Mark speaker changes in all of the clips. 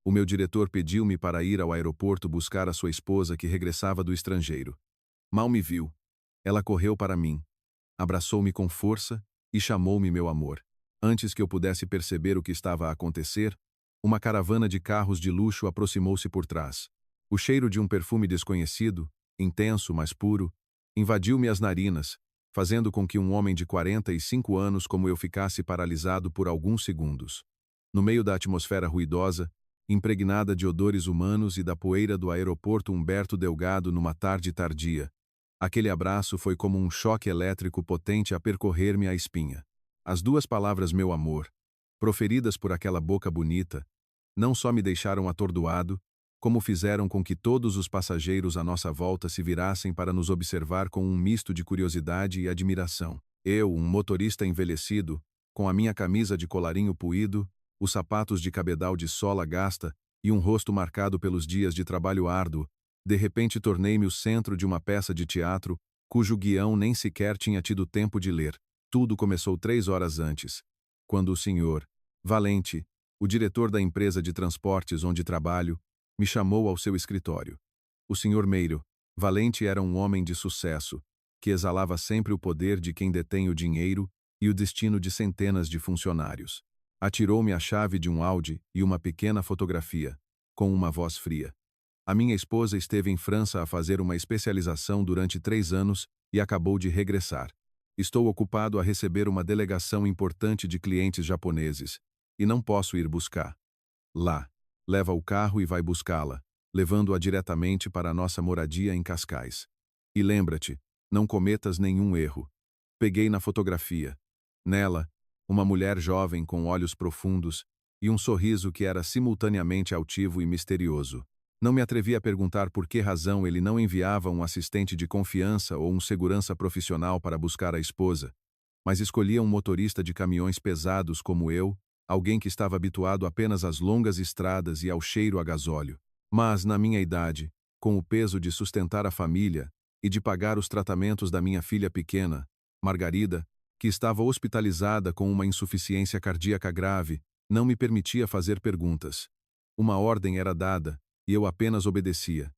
Speaker 1: O meu diretor pediu-me para ir ao aeroporto buscar a sua esposa que regressava do estrangeiro. Mal me viu. Ela correu para mim, abraçou-me com força e chamou-me meu amor. Antes que eu pudesse perceber o que estava a acontecer, uma caravana de carros de luxo aproximou-se por trás. O cheiro de um perfume desconhecido, intenso, mas puro, invadiu-me as narinas, fazendo com que um homem de 45 anos como eu ficasse paralisado por alguns segundos. No meio da atmosfera ruidosa, impregnada de odores humanos e da poeira do aeroporto Humberto Delgado numa tarde tardia, aquele abraço foi como um choque elétrico potente a percorrer-me a espinha. As duas palavras meu amor, proferidas por aquela boca bonita, não só me deixaram atordoado, como fizeram com que todos os passageiros à nossa volta se virassem para nos observar com um misto de curiosidade e admiração. Eu, um motorista envelhecido, com a minha camisa de colarinho puído, os sapatos de cabedal de sola gasta e um rosto marcado pelos dias de trabalho árduo, de repente tornei-me o centro de uma peça de teatro cujo guião nem sequer tinha tido tempo de ler. Tudo começou 3 horas antes, quando o senhor Valente, o diretor da empresa de transportes onde trabalho, me chamou ao seu escritório. O senhor Meiro Valente era um homem de sucesso, que exalava sempre o poder de quem detém o dinheiro e o destino de centenas de funcionários. Atirou-me a chave de um Audi e uma pequena fotografia, com uma voz fria. A minha esposa esteve em França a fazer uma especialização durante 3 anos e acabou de regressar. Estou ocupado a receber uma delegação importante de clientes japoneses, e não posso ir buscar. Lá. Leva o carro e vai buscá-la, levando-a diretamente para a nossa moradia em Cascais. E lembra-te, não cometas nenhum erro. Peguei na fotografia. Nela, uma mulher jovem com olhos profundos e um sorriso que era simultaneamente altivo e misterioso. Não me atrevi a perguntar por que razão ele não enviava um assistente de confiança ou um segurança profissional para buscar a esposa, mas escolhia um motorista de caminhões pesados como eu, alguém que estava habituado apenas às longas estradas e ao cheiro a gasóleo. Mas, na minha idade, com o peso de sustentar a família e de pagar os tratamentos da minha filha pequena, Margarida, que estava hospitalizada com uma insuficiência cardíaca grave, não me permitia fazer perguntas. Uma ordem era dada, e eu apenas obedecia.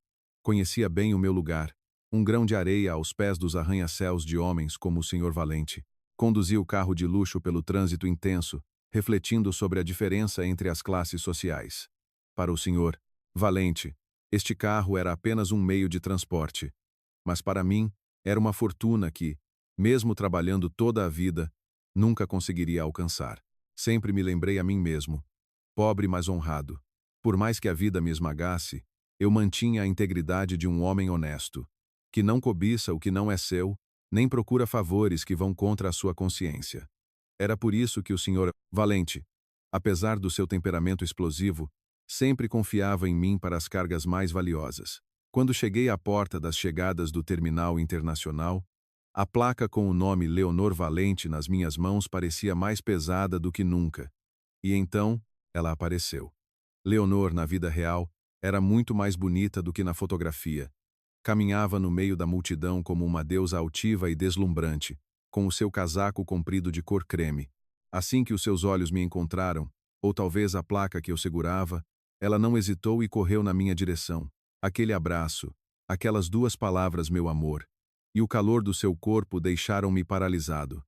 Speaker 1: Conhecia bem o meu lugar, um grão de areia aos pés dos arranha-céus de homens como o senhor Valente. Conduzi o carro de luxo pelo trânsito intenso, refletindo sobre a diferença entre as classes sociais. Para o senhor Valente, este carro era apenas um meio de transporte. Mas para mim, era uma fortuna que, mesmo trabalhando toda a vida, nunca conseguiria alcançar. Sempre me lembrei a mim mesmo, pobre mas honrado. Por mais que a vida me esmagasse, eu mantinha a integridade de um homem honesto, que não cobiça o que não é seu, nem procura favores que vão contra a sua consciência. Era por isso que o senhor Valente, apesar do seu temperamento explosivo, sempre confiava em mim para as cargas mais valiosas. Quando cheguei à porta das chegadas do terminal internacional, a placa com o nome Leonor Valente nas minhas mãos parecia mais pesada do que nunca. E então, ela apareceu. Leonor, na vida real, era muito mais bonita do que na fotografia. Caminhava no meio da multidão como uma deusa altiva e deslumbrante, com o seu casaco comprido de cor creme. Assim que os seus olhos me encontraram, ou talvez a placa que eu segurava, ela não hesitou e correu na minha direção. Aquele abraço, aquelas 2 palavras meu amor, e o calor do seu corpo deixaram-me paralisado.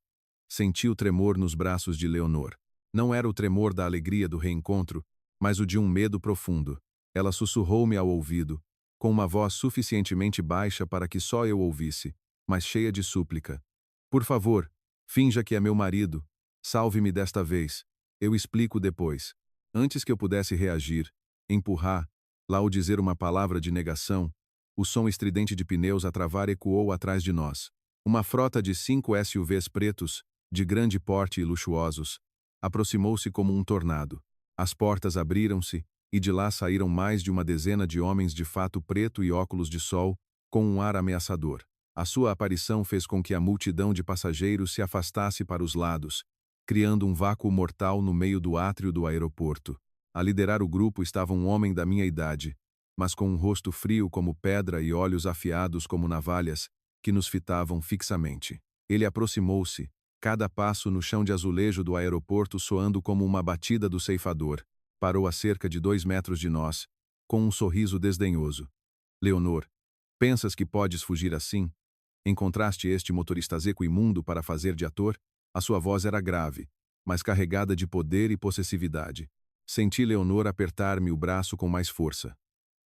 Speaker 1: Senti o tremor nos braços de Leonor. Não era o tremor da alegria do reencontro, mas o de um medo profundo. Ela sussurrou-me ao ouvido, com uma voz suficientemente baixa para que só eu ouvisse, mas cheia de súplica. Por favor, finja que é meu marido. Salve-me desta vez. Eu explico depois. Antes que eu pudesse reagir, empurrar, lá ou dizer uma palavra de negação, o som estridente de pneus a travar ecoou atrás de nós. Uma frota de 5 SUVs pretos, de grande porte e luxuosos, aproximou-se como um tornado. As portas abriram-se, e de lá saíram mais de uma dezena de homens de fato preto e óculos de sol, com um ar ameaçador. A sua aparição fez com que a multidão de passageiros se afastasse para os lados, criando um vácuo mortal no meio do átrio do aeroporto. A liderar o grupo estava um homem da minha idade, mas com um rosto frio como pedra e olhos afiados como navalhas, que nos fitavam fixamente. Ele aproximou-se, cada passo no chão de azulejo do aeroporto soando como uma batida do ceifador. Parou a cerca de 2 metros de nós, com um sorriso desdenhoso. Leonor, pensas que podes fugir assim? Encontraste este motorista zeco imundo para fazer de ator? A sua voz era grave, mas carregada de poder e possessividade. Senti Leonor apertar-me o braço com mais força.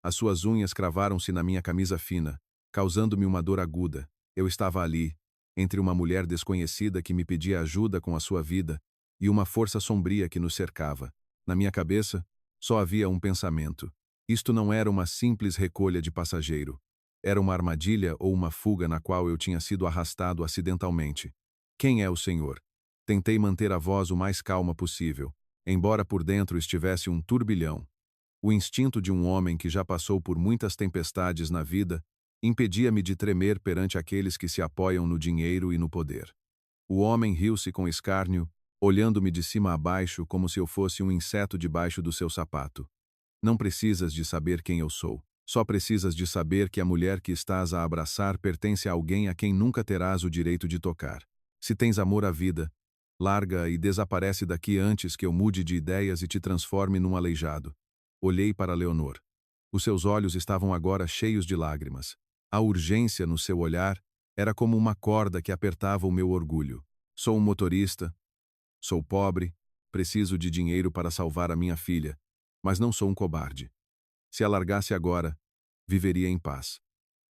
Speaker 1: As suas unhas cravaram-se na minha camisa fina, causando-me uma dor aguda. Eu estava ali, entre uma mulher desconhecida que me pedia ajuda com a sua vida e uma força sombria que nos cercava. Na minha cabeça, só havia um pensamento. Isto não era uma simples recolha de passageiro. Era uma armadilha ou uma fuga na qual eu tinha sido arrastado acidentalmente. Quem é o senhor? Tentei manter a voz o mais calma possível, embora por dentro estivesse um turbilhão. O instinto de um homem que já passou por muitas tempestades na vida impedia-me de tremer perante aqueles que se apoiam no dinheiro e no poder. O homem riu-se com escárnio, olhando-me de cima a baixo como se eu fosse um inseto debaixo do seu sapato. Não precisas de saber quem eu sou. Só precisas de saber que a mulher que estás a abraçar pertence a alguém a quem nunca terás o direito de tocar. Se tens amor à vida, larga e desaparece daqui antes que eu mude de ideias e te transforme num aleijado. Olhei para Leonor. Os seus olhos estavam agora cheios de lágrimas. A urgência no seu olhar era como uma corda que apertava o meu orgulho. Sou um motorista, sou pobre, preciso de dinheiro para salvar a minha filha, mas não sou um cobarde. Se a largasse agora, viveria em paz.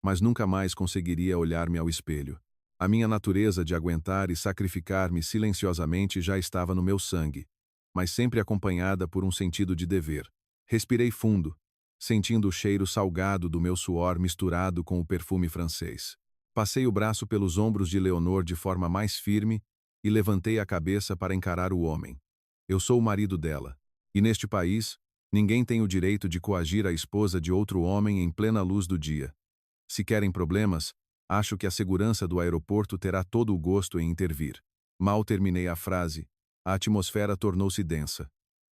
Speaker 1: Mas nunca mais conseguiria olhar-me ao espelho. A minha natureza de aguentar e sacrificar-me silenciosamente já estava no meu sangue, mas sempre acompanhada por um sentido de dever. Respirei fundo, sentindo o cheiro salgado do meu suor misturado com o perfume francês. Passei o braço pelos ombros de Leonor de forma mais firme e levantei a cabeça para encarar o homem. Eu sou o marido dela, e neste país, ninguém tem o direito de coagir a esposa de outro homem em plena luz do dia. Se querem problemas, acho que a segurança do aeroporto terá todo o gosto em intervir. Mal terminei a frase, a atmosfera tornou-se densa.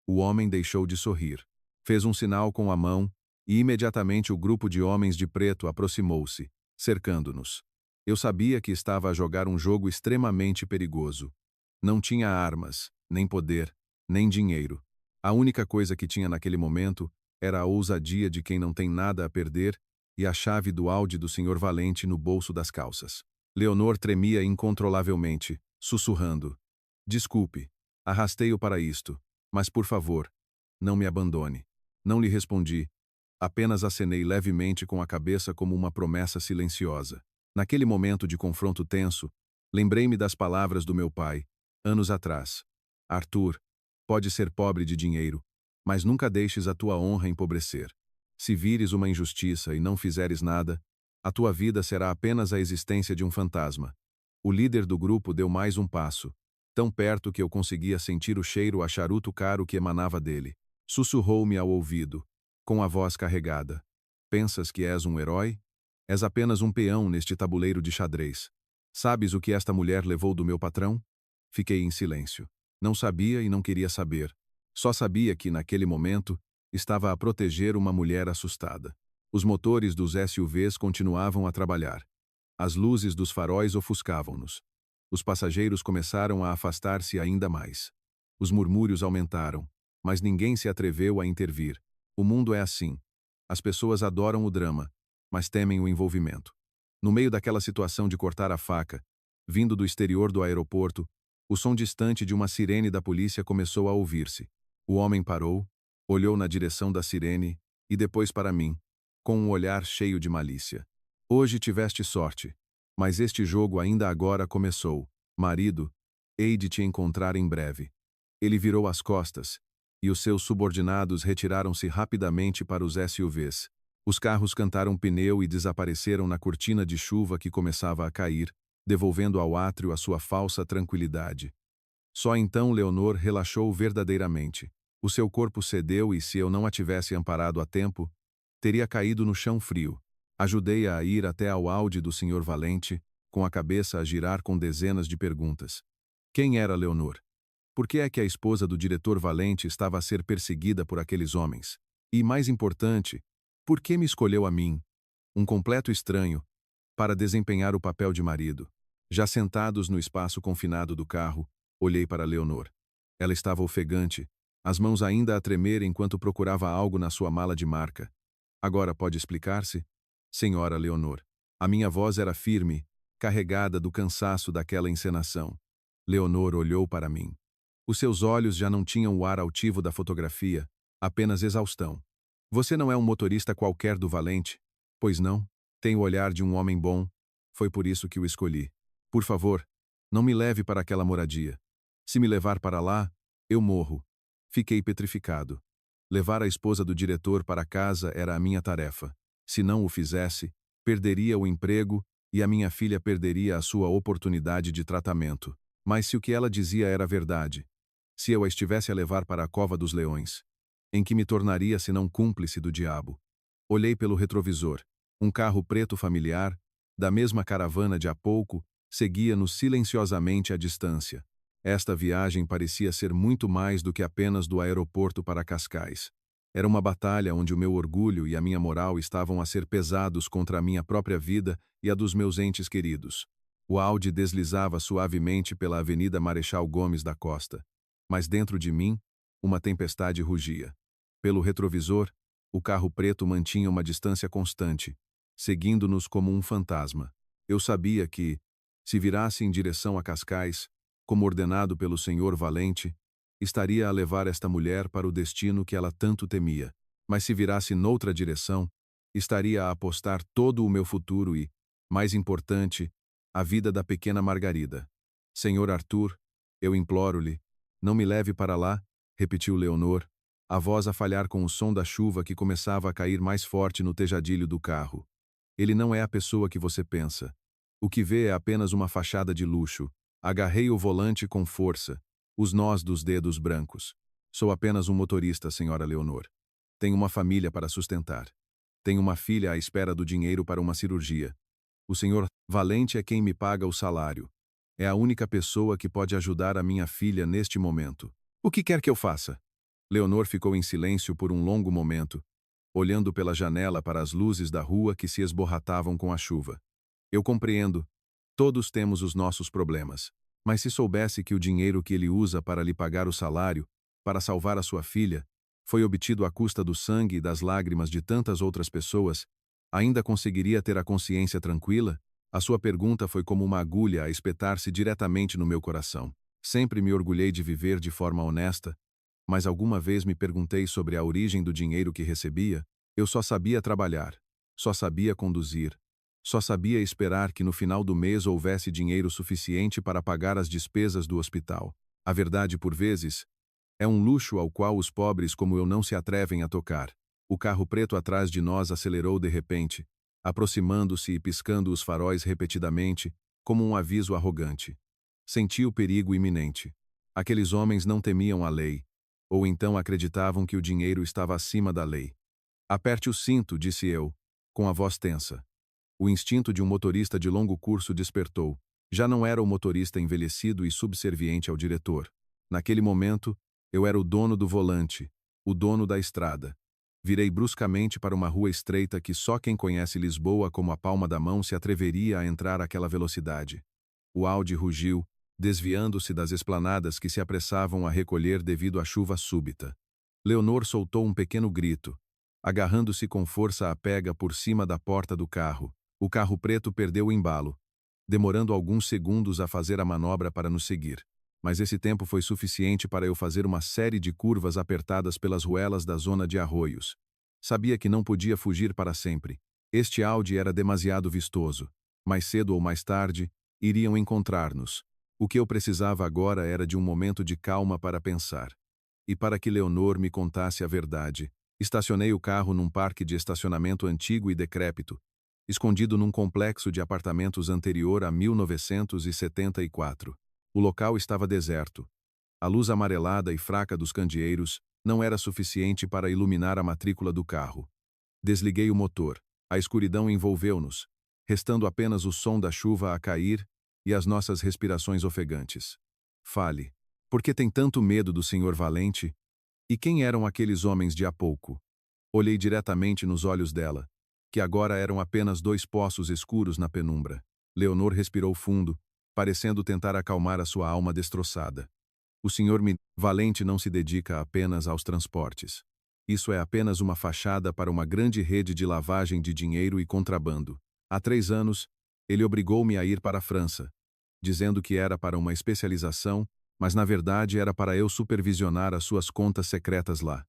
Speaker 1: O homem deixou de sorrir. Fez um sinal com a mão, e imediatamente o grupo de homens de preto aproximou-se, cercando-nos. Eu sabia que estava a jogar um jogo extremamente perigoso. Não tinha armas, nem poder, nem dinheiro. A única coisa que tinha naquele momento era a ousadia de quem não tem nada a perder e a chave do Audi do Sr. Valente no bolso das calças. Leonor tremia incontrolavelmente, sussurrando. Desculpe, arrastei-o para isto, mas por favor, não me abandone. Não lhe respondi, apenas acenei levemente com a cabeça como uma promessa silenciosa. Naquele momento de confronto tenso, lembrei-me das palavras do meu pai, anos atrás. Arthur, pode ser pobre de dinheiro, mas nunca deixes a tua honra empobrecer. Se vires uma injustiça e não fizeres nada, a tua vida será apenas a existência de um fantasma. O líder do grupo deu mais um passo, tão perto que eu conseguia sentir o cheiro a charuto caro que emanava dele. Sussurrou-me ao ouvido, com a voz carregada. Pensas que és um herói? És apenas um peão neste tabuleiro de xadrez. Sabes o que esta mulher levou do meu patrão? Fiquei em silêncio. Não sabia e não queria saber. Só sabia que, naquele momento, estava a proteger uma mulher assustada. Os motores dos SUVs continuavam a trabalhar. As luzes dos faróis ofuscavam-nos. Os passageiros começaram a afastar-se ainda mais. Os murmúrios aumentaram, mas ninguém se atreveu a intervir. O mundo é assim. As pessoas adoram o drama, mas temem o envolvimento. No meio daquela situação de cortar a faca, vindo do exterior do aeroporto, o som distante de uma sirene da polícia começou a ouvir-se. O homem parou, olhou na direção da sirene e depois para mim, com um olhar cheio de malícia. Hoje tiveste sorte, mas este jogo ainda agora começou. Marido, hei de te encontrar em breve. Ele virou as costas, e os seus subordinados retiraram-se rapidamente para os SUVs. Os carros cantaram pneu e desapareceram na cortina de chuva que começava a cair, devolvendo ao átrio a sua falsa tranquilidade. Só então Leonor relaxou verdadeiramente. O seu corpo cedeu e, se eu não a tivesse amparado a tempo, teria caído no chão frio. Ajudei-a a ir até ao Audi do Sr. Valente, com a cabeça a girar com dezenas de perguntas. Quem era Leonor? Por que é que a esposa do diretor Valente estava a ser perseguida por aqueles homens? E, mais importante, por que me escolheu a mim, um completo estranho, para desempenhar o papel de marido? Já sentados no espaço confinado do carro, olhei para Leonor. Ela estava ofegante, as mãos ainda a tremer enquanto procurava algo na sua mala de marca. Agora pode explicar-se? Senhora Leonor. A minha voz era firme, carregada do cansaço daquela encenação. Leonor olhou para mim. Os seus olhos já não tinham o ar altivo da fotografia, apenas exaustão. Você não é um motorista qualquer do Valente? Pois não? Tem o olhar de um homem bom. Foi por isso que o escolhi. Por favor, não me leve para aquela moradia. Se me levar para lá, eu morro. Fiquei petrificado. Levar a esposa do diretor para casa era a minha tarefa. Se não o fizesse, perderia o emprego e a minha filha perderia a sua oportunidade de tratamento. Mas se o que ela dizia era verdade, se eu a estivesse a levar para a cova dos leões, em que me tornaria senão cúmplice do diabo? Olhei pelo retrovisor. Um carro preto familiar, da mesma caravana de há pouco, seguia-nos silenciosamente à distância. Esta viagem parecia ser muito mais do que apenas do aeroporto para Cascais. Era uma batalha onde o meu orgulho e a minha moral estavam a ser pesados contra a minha própria vida e a dos meus entes queridos. O Audi deslizava suavemente pela Avenida Marechal Gomes da Costa. Mas dentro de mim, uma tempestade rugia. Pelo retrovisor, o carro preto mantinha uma distância constante, seguindo-nos como um fantasma. Eu sabia que, se virasse em direção a Cascais, como ordenado pelo Senhor Valente, estaria a levar esta mulher para o destino que ela tanto temia. Mas se virasse noutra direção, estaria a apostar todo o meu futuro e, mais importante, a vida da pequena Margarida. Senhor Arthur, eu imploro-lhe, não me leve para lá, repetiu Leonor, a voz a falhar com o som da chuva que começava a cair mais forte no tejadilho do carro. Ele não é a pessoa que você pensa. O que vê é apenas uma fachada de luxo. Agarrei o volante com força, os nós dos dedos brancos. Sou apenas um motorista, senhora Leonor. Tenho uma família para sustentar. Tenho uma filha à espera do dinheiro para uma cirurgia. O senhor Valente é quem me paga o salário. É a única pessoa que pode ajudar a minha filha neste momento. O que quer que eu faça? Leonor ficou em silêncio por um longo momento, olhando pela janela para as luzes da rua que se esborratavam com a chuva. Eu compreendo. Todos temos os nossos problemas. Mas se soubesse que o dinheiro que ele usa para lhe pagar o salário, para salvar a sua filha, foi obtido à custa do sangue e das lágrimas de tantas outras pessoas, ainda conseguiria ter a consciência tranquila? A sua pergunta foi como uma agulha a espetar-se diretamente no meu coração. Sempre me orgulhei de viver de forma honesta, mas alguma vez me perguntei sobre a origem do dinheiro que recebia. Eu só sabia trabalhar, só sabia conduzir, só sabia esperar que no final do mês houvesse dinheiro suficiente para pagar as despesas do hospital. A verdade, por vezes, é um luxo ao qual os pobres como eu não se atrevem a tocar. O carro preto atrás de nós acelerou de repente, aproximando-se e piscando os faróis repetidamente, como um aviso arrogante. Senti o perigo iminente. Aqueles homens não temiam a lei, ou então acreditavam que o dinheiro estava acima da lei. Aperte o cinto, disse eu, com a voz tensa. O instinto de um motorista de longo curso despertou. Já não era o motorista envelhecido e subserviente ao diretor. Naquele momento, eu era o dono do volante, o dono da estrada. Virei bruscamente para uma rua estreita que só quem conhece Lisboa como a palma da mão se atreveria a entrar àquela velocidade. O Audi rugiu, desviando-se das esplanadas que se apressavam a recolher devido à chuva súbita. Leonor soltou um pequeno grito, agarrando-se com força à pega por cima da porta do carro. O carro preto perdeu o embalo, demorando alguns segundos a fazer a manobra para nos seguir. Mas esse tempo foi suficiente para eu fazer uma série de curvas apertadas pelas ruelas da zona de arroios. Sabia que não podia fugir para sempre. Este Audi era demasiado vistoso. Mais cedo ou mais tarde, iriam encontrar-nos. O que eu precisava agora era de um momento de calma para pensar. E para que Leonor me contasse a verdade, estacionei o carro num parque de estacionamento antigo e decrépito, escondido num complexo de apartamentos anterior a 1974. O local estava deserto. A luz amarelada e fraca dos candeeiros não era suficiente para iluminar a matrícula do carro. Desliguei o motor. A escuridão envolveu-nos, restando apenas o som da chuva a cair e as nossas respirações ofegantes. Fale. Por que tem tanto medo do Senhor Valente? E quem eram aqueles homens de há pouco? Olhei diretamente nos olhos dela, que agora eram apenas dois poços escuros na penumbra. Leonor respirou fundo, parecendo tentar acalmar a sua alma destroçada. O Sr. Valente não se dedica apenas aos transportes. Isso é apenas uma fachada para uma grande rede de lavagem de dinheiro e contrabando. Há 3 anos, ele obrigou-me a ir para a França, dizendo que era para uma especialização, mas na verdade era para eu supervisionar as suas contas secretas lá.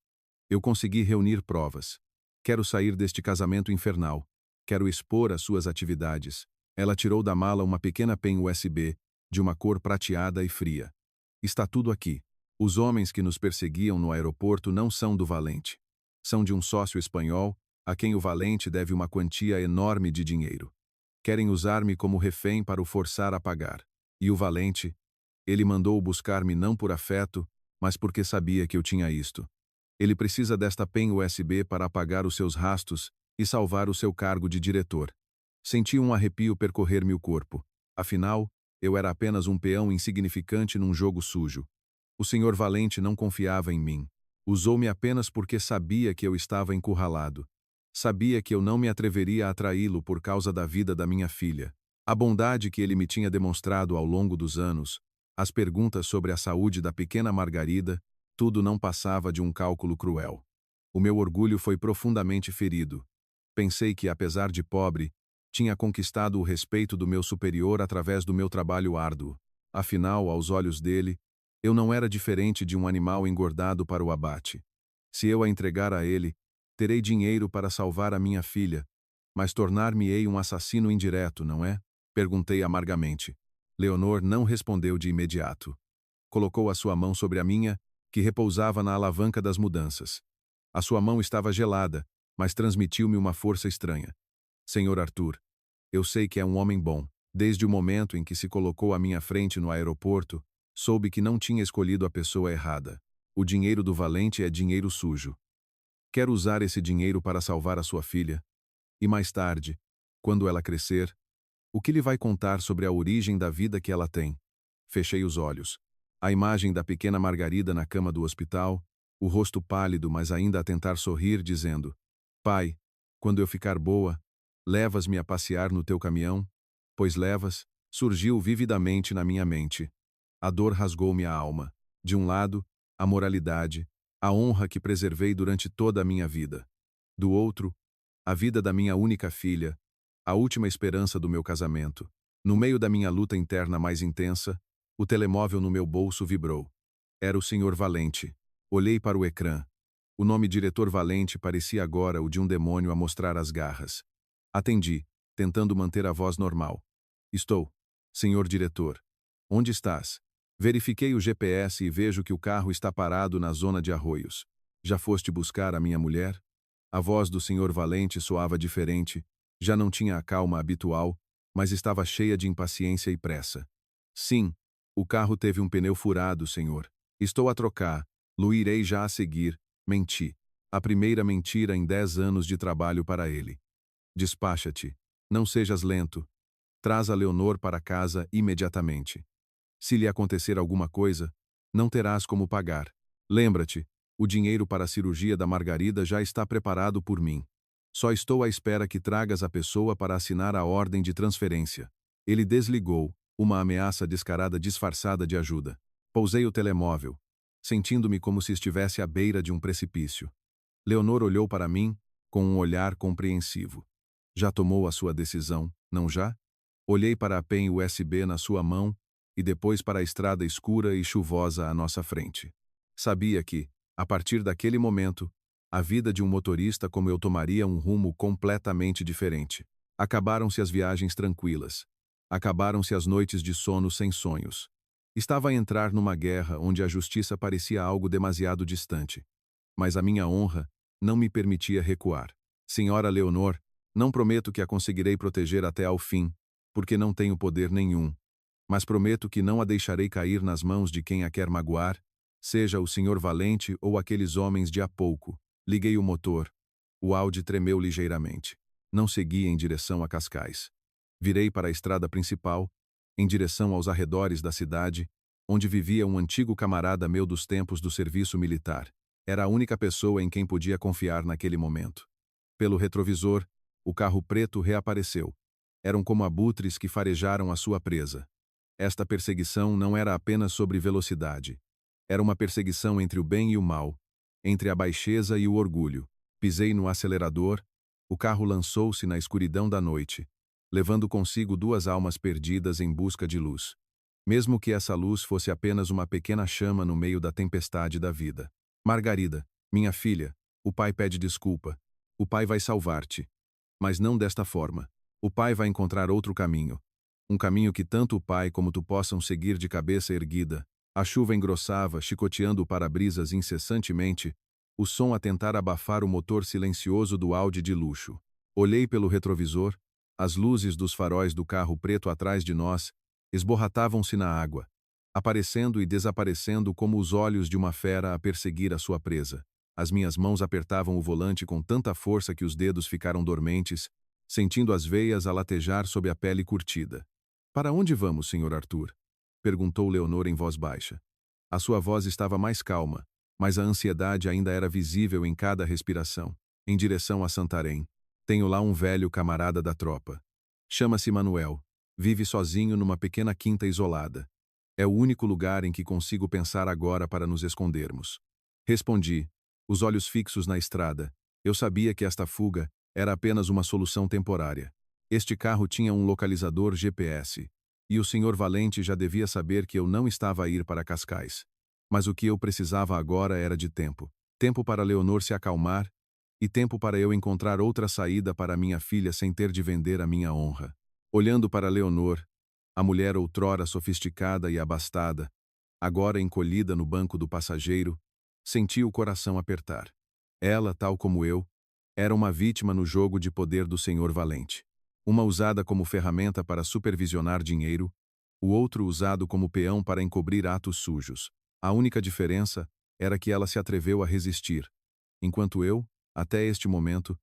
Speaker 1: Eu consegui reunir provas. Quero sair deste casamento infernal. Quero expor as suas atividades. Ela tirou da mala uma pequena pen USB, de uma cor prateada e fria. Está tudo aqui. Os homens que nos perseguiam no aeroporto não são do Valente. São de um sócio espanhol, a quem o Valente deve uma quantia enorme de dinheiro. Querem usar-me como refém para o forçar a pagar. E o Valente, ele mandou buscar-me não por afeto, mas porque sabia que eu tinha isto. Ele precisa desta pen USB para apagar os seus rastros e salvar o seu cargo de diretor. Senti um arrepio percorrer-me o corpo. Afinal, eu era apenas um peão insignificante num jogo sujo. O Sr. Valente não confiava em mim. Usou-me apenas porque sabia que eu estava encurralado. Sabia que eu não me atreveria a traí-lo por causa da vida da minha filha. A bondade que ele me tinha demonstrado ao longo dos anos, as perguntas sobre a saúde da pequena Margarida, tudo não passava de um cálculo cruel. O meu orgulho foi profundamente ferido. Pensei que, apesar de pobre, tinha conquistado o respeito do meu superior através do meu trabalho árduo. Afinal, aos olhos dele, eu não era diferente de um animal engordado para o abate. Se eu a entregar a ele, terei dinheiro para salvar a minha filha, mas tornar-me-ei um assassino indireto, não é? Perguntei amargamente. Leonor não respondeu de imediato. Colocou a sua mão sobre a minha, que repousava na alavanca das mudanças. A sua mão estava gelada, mas transmitiu-me uma força estranha. Senhor Arthur, eu sei que é um homem bom. Desde o momento em que se colocou à minha frente no aeroporto, soube que não tinha escolhido a pessoa errada. O dinheiro do Valente é dinheiro sujo. Quero usar esse dinheiro para salvar a sua filha. E mais tarde, quando ela crescer, o que lhe vai contar sobre a origem da vida que ela tem? Fechei os olhos. A imagem da pequena Margarida na cama do hospital, o rosto pálido, mas ainda a tentar sorrir, dizendo: Pai, quando eu ficar boa, levas-me a passear no teu caminhão? Pois levas, surgiu vividamente na minha mente. A dor rasgou-me a alma. De um lado, a moralidade, a honra que preservei durante toda a minha vida. Do outro, a vida da minha única filha, a última esperança do meu casamento. No meio da minha luta interna mais intensa, o telemóvel no meu bolso vibrou. Era o Sr. Valente. Olhei para o ecrã. O nome Diretor Valente parecia agora o de um demônio a mostrar as garras. Atendi, tentando manter a voz normal. Estou. Senhor diretor. Onde estás? Verifiquei o GPS e vejo que o carro está parado na zona de Arroios. Já foste buscar a minha mulher? A voz do Sr. Valente soava diferente, já não tinha a calma habitual, mas estava cheia de impaciência e pressa. Sim, o carro teve um pneu furado, senhor. Estou a trocar, lo irei já a seguir. Menti. A primeira mentira em 10 anos de trabalho para ele. Despacha-te. Não sejas lento. Traz a Leonor para casa imediatamente. Se lhe acontecer alguma coisa, não terás como pagar. Lembra-te, o dinheiro para a cirurgia da Margarida já está preparado por mim. Só estou à espera que tragas a pessoa para assinar a ordem de transferência. Ele desligou, uma ameaça descarada disfarçada de ajuda. Pousei o telemóvel, sentindo-me como se estivesse à beira de um precipício. Leonor olhou para mim, com um olhar compreensivo. Já tomou a sua decisão, não já? Olhei para a pen USB na sua mão e depois para a estrada escura e chuvosa à nossa frente. Sabia que, a partir daquele momento, a vida de um motorista como eu tomaria um rumo completamente diferente. Acabaram-se as viagens tranquilas. Acabaram-se as noites de sono sem sonhos. Estava a entrar numa guerra onde a justiça parecia algo demasiado distante. Mas a minha honra não me permitia recuar. Senhora Leonor, não prometo que a conseguirei proteger até ao fim, porque não tenho poder nenhum. Mas prometo que não a deixarei cair nas mãos de quem a quer magoar, seja o Sr. Valente ou aqueles homens de há pouco. Liguei o motor. O Audi tremeu ligeiramente. Não segui em direção a Cascais. Virei para a estrada principal, em direção aos arredores da cidade, onde vivia um antigo camarada meu dos tempos do serviço militar. Era a única pessoa em quem podia confiar naquele momento. Pelo retrovisor, o carro preto reapareceu. Eram como abutres que farejaram a sua presa. Esta perseguição não era apenas sobre velocidade. Era uma perseguição entre o bem e o mal, entre a baixeza e o orgulho. Pisei no acelerador, o carro lançou-se na escuridão da noite, levando consigo duas almas perdidas em busca de luz. Mesmo que essa luz fosse apenas uma pequena chama no meio da tempestade da vida. Margarida, minha filha, o pai pede desculpa. O pai vai salvar-te. Mas não desta forma. O pai vai encontrar outro caminho. Um caminho que tanto o pai como tu possam seguir de cabeça erguida. A chuva engrossava, chicoteando o para-brisas incessantemente, o som a tentar abafar o motor silencioso do Audi de luxo. Olhei pelo retrovisor, as luzes dos faróis do carro preto atrás de nós esborratavam-se na água, aparecendo e desaparecendo como os olhos de uma fera a perseguir a sua presa. As minhas mãos apertavam o volante com tanta força que os dedos ficaram dormentes, sentindo as veias a latejar sob a pele curtida. Para onde vamos, Sr. Arthur? Perguntou Leonor em voz baixa. A sua voz estava mais calma, mas a ansiedade ainda era visível em cada respiração. Em direção a Santarém. Tenho lá um velho camarada da tropa. Chama-se Manuel. Vive sozinho numa pequena quinta isolada. É o único lugar em que consigo pensar agora para nos escondermos. Respondi, os olhos fixos na estrada. Eu sabia que esta fuga era apenas uma solução temporária. Este carro tinha um localizador GPS, e o Sr. Valente já devia saber que eu não estava a ir para Cascais. Mas o que eu precisava agora era de tempo. Tempo para Leonor se acalmar, e tempo para eu encontrar outra saída para minha filha sem ter de vender a minha honra. Olhando para Leonor, a mulher outrora sofisticada e abastada, agora encolhida no banco do passageiro, senti o coração apertar. Ela, tal como eu, era uma vítima no jogo de poder do Sr. Valente. Uma usada como ferramenta para supervisionar dinheiro, o outro usado como peão para encobrir atos sujos. A única diferença era que ela se atreveu a resistir, enquanto eu, até este momento,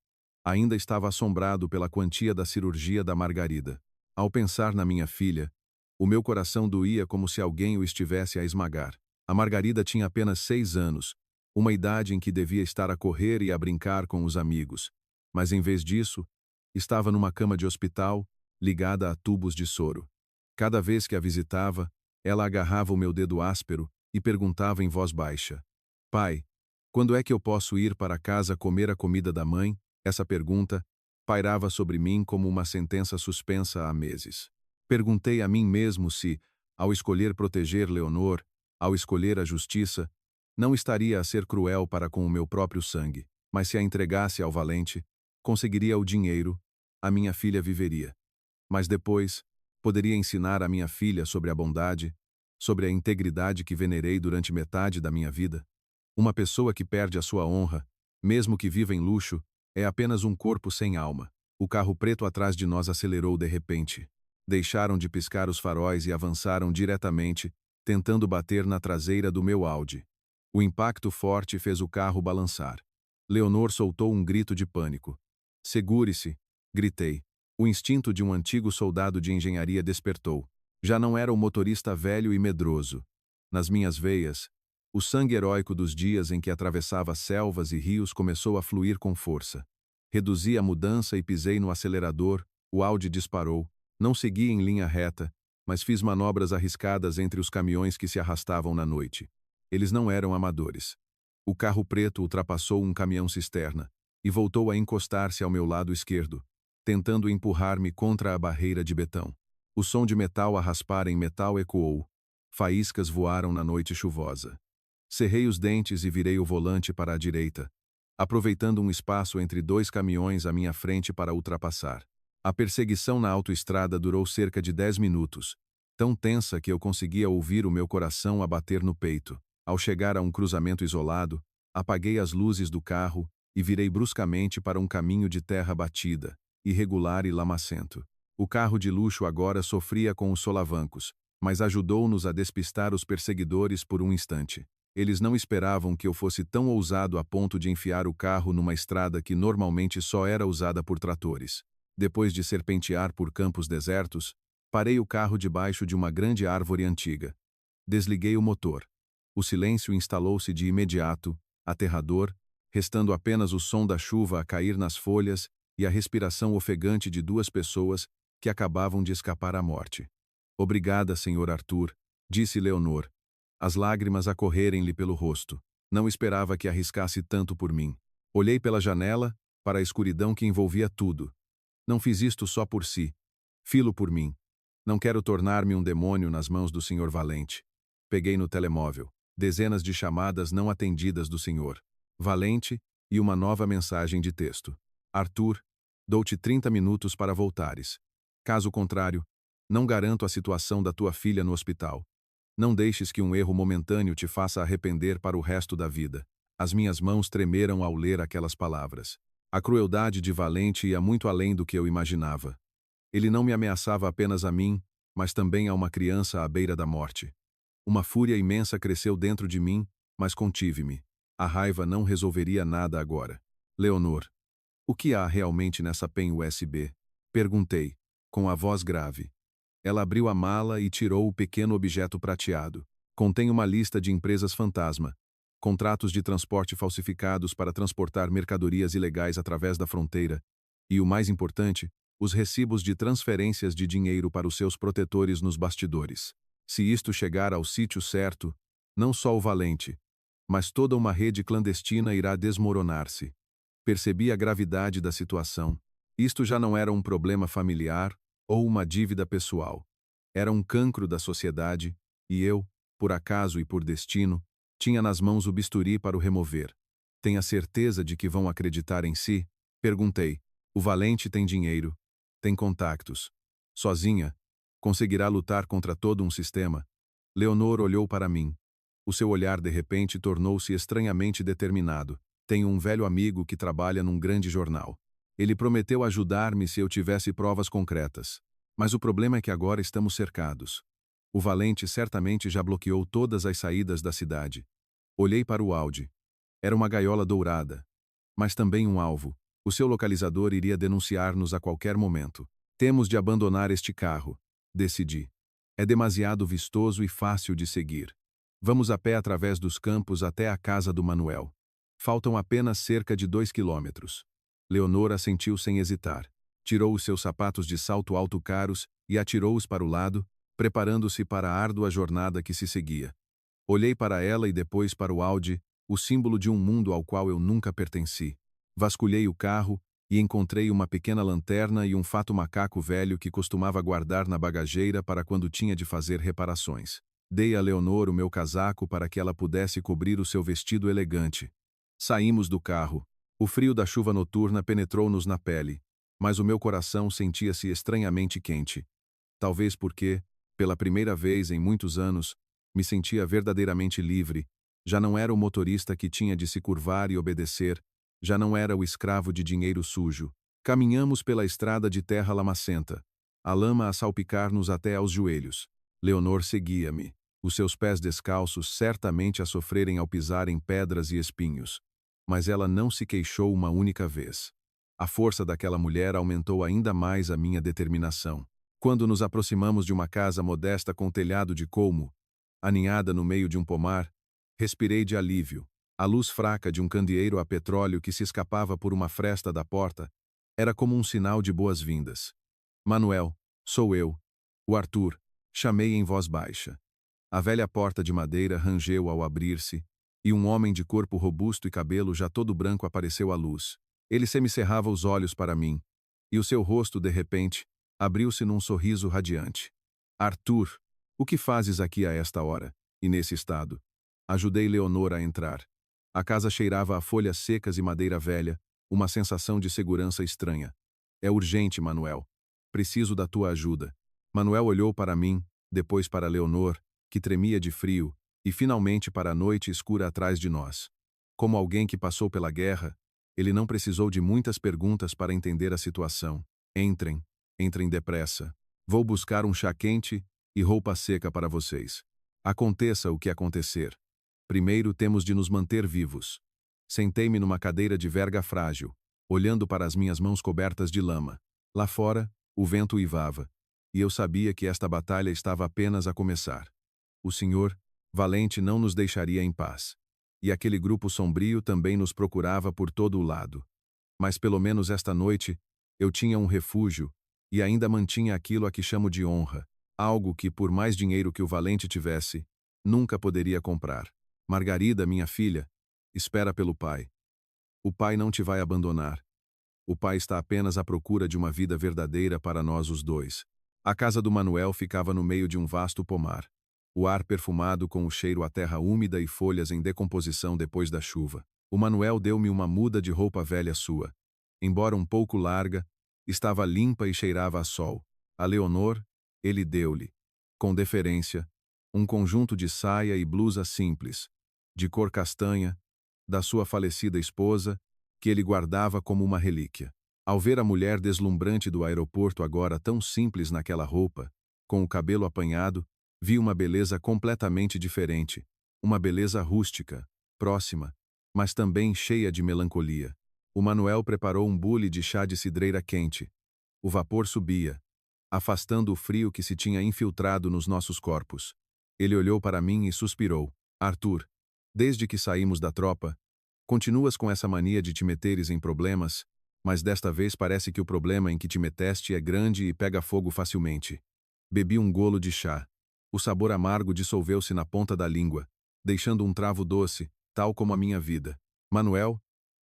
Speaker 1: ainda estava assombrado pela quantia da cirurgia da Margarida. Ao pensar na minha filha, o meu coração doía como se alguém o estivesse a esmagar. A Margarida tinha apenas 6 anos, uma idade em que devia estar a correr e a brincar com os amigos. Mas em vez disso, estava numa cama de hospital, ligada a tubos de soro. Cada vez que a visitava, ela agarrava o meu dedo áspero e perguntava em voz baixa: Pai, quando é que eu posso ir para casa comer a comida da mãe? Essa pergunta pairava sobre mim como uma sentença suspensa há meses. Perguntei a mim mesmo se, ao escolher proteger Leonor, ao escolher a justiça, não estaria a ser cruel para com o meu próprio sangue, mas se a entregasse ao valente, conseguiria o dinheiro, a minha filha viveria. Mas depois, poderia ensinar a minha filha sobre a bondade, sobre a integridade que venerei durante metade da minha vida. Uma pessoa que perde a sua honra, mesmo que viva em luxo, é apenas um corpo sem alma. O carro preto atrás de nós acelerou de repente. Deixaram de piscar os faróis e avançaram diretamente, tentando bater na traseira do meu Audi. O impacto forte fez o carro balançar. Leonor soltou um grito de pânico. Segure-se, gritei. O instinto de um antigo soldado de engenharia despertou. Já não era o motorista velho e medroso. Nas minhas veias, o sangue heróico dos dias em que atravessava selvas e rios começou a fluir com força. Reduzi a mudança e pisei no acelerador, o Audi disparou. Não segui em linha reta, mas fiz manobras arriscadas entre os caminhões que se arrastavam na noite. Eles não eram amadores. O carro preto ultrapassou um caminhão-cisterna e voltou a encostar-se ao meu lado esquerdo, tentando empurrar-me contra a barreira de betão. O som de metal a raspar em metal ecoou. Faíscas voaram na noite chuvosa. Cerrei os dentes e virei o volante para a direita, aproveitando um espaço entre 2 caminhões à minha frente para ultrapassar. A perseguição na autoestrada durou cerca de 10 minutos, tão tensa que eu conseguia ouvir o meu coração a bater no peito. Ao chegar a um cruzamento isolado, apaguei as luzes do carro e virei bruscamente para um caminho de terra batida, irregular e lamacento. O carro de luxo agora sofria com os solavancos, mas ajudou-nos a despistar os perseguidores por um instante. Eles não esperavam que eu fosse tão ousado a ponto de enfiar o carro numa estrada que normalmente só era usada por tratores. Depois de serpentear por campos desertos, parei o carro debaixo de uma grande árvore antiga. Desliguei o motor. O silêncio instalou-se de imediato, aterrador, restando apenas o som da chuva a cair nas folhas e a respiração ofegante de 2 pessoas que acabavam de escapar à morte. Obrigada, Sr. Arthur, disse Leonor. as lágrimas a correrem-lhe pelo rosto. Não esperava que arriscasse tanto por mim. Olhei pela janela, para a escuridão que envolvia tudo. Não fiz isto só por si. Filo por mim. Não quero tornar-me um demônio nas mãos do Sr. Valente. Peguei no telemóvel. Dezenas de chamadas não atendidas do Sr. Valente e uma nova mensagem de texto. Arthur, dou-te 30 minutos para voltares. Caso contrário, não garanto a situação da tua filha no hospital. Não deixes que um erro momentâneo te faça arrepender para o resto da vida. As minhas mãos tremeram ao ler aquelas palavras. A crueldade de Valente ia muito além do que eu imaginava. Ele não me ameaçava apenas a mim, mas também a uma criança à beira da morte. Uma fúria imensa cresceu dentro de mim, mas contive-me. A raiva não resolveria nada agora. Leonor, o que há realmente nessa pen USB? Perguntei, com a voz grave. Ela abriu a mala e tirou o pequeno objeto prateado. Contém uma lista de empresas fantasma, contratos de transporte falsificados para transportar mercadorias ilegais através da fronteira, e o mais importante, os recibos de transferências de dinheiro para os seus protetores nos bastidores. Se isto chegar ao sítio certo, não só o Valente, mas toda uma rede clandestina irá desmoronar-se. Percebi a gravidade da situação. Isto já não era um problema familiar ou uma dívida pessoal. Era um cancro da sociedade, e eu, por acaso e por destino, tinha nas mãos o bisturi para o remover. Tem a certeza de que vão acreditar em si? Perguntei. O Valente tem dinheiro, tem contactos. Sozinha, conseguirá lutar contra todo um sistema? Leonor olhou para mim. O seu olhar de repente tornou-se estranhamente determinado. Tenho um velho amigo que trabalha num grande jornal. Ele prometeu ajudar-me se eu tivesse provas concretas. Mas o problema é que agora estamos cercados. O Valente certamente já bloqueou todas as saídas da cidade. Olhei para o Audi. Era uma gaiola dourada. Mas também um alvo. O seu localizador iria denunciar-nos a qualquer momento. Temos de abandonar este carro, decidi. É demasiado vistoso e fácil de seguir. Vamos a pé através dos campos até a casa do Manuel. Faltam apenas cerca de 2 quilômetros. Leonor assentiu sem hesitar. Tirou os seus sapatos de salto alto caros e atirou-os para o lado, preparando-se para a árdua jornada que se seguia. Olhei para ela e depois para o Audi, o símbolo de um mundo ao qual eu nunca pertenci. Vasculhei o carro e encontrei uma pequena lanterna e um fato macaco velho que costumava guardar na bagageira para quando tinha de fazer reparações. Dei a Leonor o meu casaco para que ela pudesse cobrir o seu vestido elegante. Saímos do carro. O frio da chuva noturna penetrou-nos na pele, mas o meu coração sentia-se estranhamente quente. Talvez porque, pela primeira vez em muitos anos, me sentia verdadeiramente livre. Já não era o motorista que tinha de se curvar e obedecer, já não era o escravo de dinheiro sujo. Caminhamos pela estrada de terra lamacenta, a lama a salpicar-nos até aos joelhos. Leonor seguia-me, os seus pés descalços certamente a sofrerem ao pisar em pedras e espinhos. Mas ela não se queixou uma única vez. A força daquela mulher aumentou ainda mais a minha determinação. Quando nos aproximamos de uma casa modesta com telhado de colmo, aninhada no meio de um pomar, respirei de alívio. A luz fraca de um candeeiro a petróleo que se escapava por uma fresta da porta era como um sinal de boas-vindas. Manuel, sou eu. O Arthur, chamei em voz baixa. A velha porta de madeira rangeu ao abrir-se, e um homem de corpo robusto e cabelo já todo branco apareceu à luz. Ele semicerrava os olhos para mim, e o seu rosto, de repente, abriu-se num sorriso radiante. Arthur, o que fazes aqui a esta hora, e nesse estado? Ajudei Leonor a entrar. A casa cheirava a folhas secas e madeira velha, uma sensação de segurança estranha. É urgente, Manuel. Preciso da tua ajuda. Manuel olhou para mim, depois para Leonor, que tremia de frio, e finalmente para a noite escura atrás de nós. Como alguém que passou pela guerra, ele não precisou de muitas perguntas para entender a situação. Entrem, entrem depressa. Vou buscar um chá quente e roupa seca para vocês. Aconteça o que acontecer. Primeiro temos de nos manter vivos. Sentei-me numa cadeira de verga frágil, olhando para as minhas mãos cobertas de lama. Lá fora, o vento uivava, e eu sabia que esta batalha estava apenas a começar. O Senhor Valente não nos deixaria em paz. E aquele grupo sombrio também nos procurava por todo o lado. Mas pelo menos esta noite, eu tinha um refúgio, e ainda mantinha aquilo a que chamo de honra, algo que, por mais dinheiro que o Valente tivesse, nunca poderia comprar. Margarida, minha filha, espera pelo pai. O pai não te vai abandonar. O pai está apenas à procura de uma vida verdadeira para nós os dois. A casa do Manuel ficava no meio de um vasto pomar. O ar perfumado com o cheiro à terra úmida e folhas em decomposição depois da chuva. O Manuel deu-me uma muda de roupa velha sua. Embora um pouco larga, estava limpa e cheirava a sol. A Leonor, ele deu-lhe, com deferência, um conjunto de saia e blusa simples, de cor castanha, da sua falecida esposa, que ele guardava como uma relíquia. Ao ver a mulher deslumbrante do aeroporto agora tão simples naquela roupa, com o cabelo apanhado, vi uma beleza completamente diferente, uma beleza rústica, próxima, mas também cheia de melancolia. O Manuel preparou um bule de chá de cidreira quente. O vapor subia, afastando o frio que se tinha infiltrado nos nossos corpos. Ele olhou para mim e suspirou. Arthur, desde que saímos da tropa, continuas com essa mania de te meteres em problemas, mas desta vez parece que o problema em que te meteste é grande e pega fogo facilmente. Bebi um golo de chá. O sabor amargo dissolveu-se na ponta da língua, deixando um travo doce, tal como a minha vida. Manuel,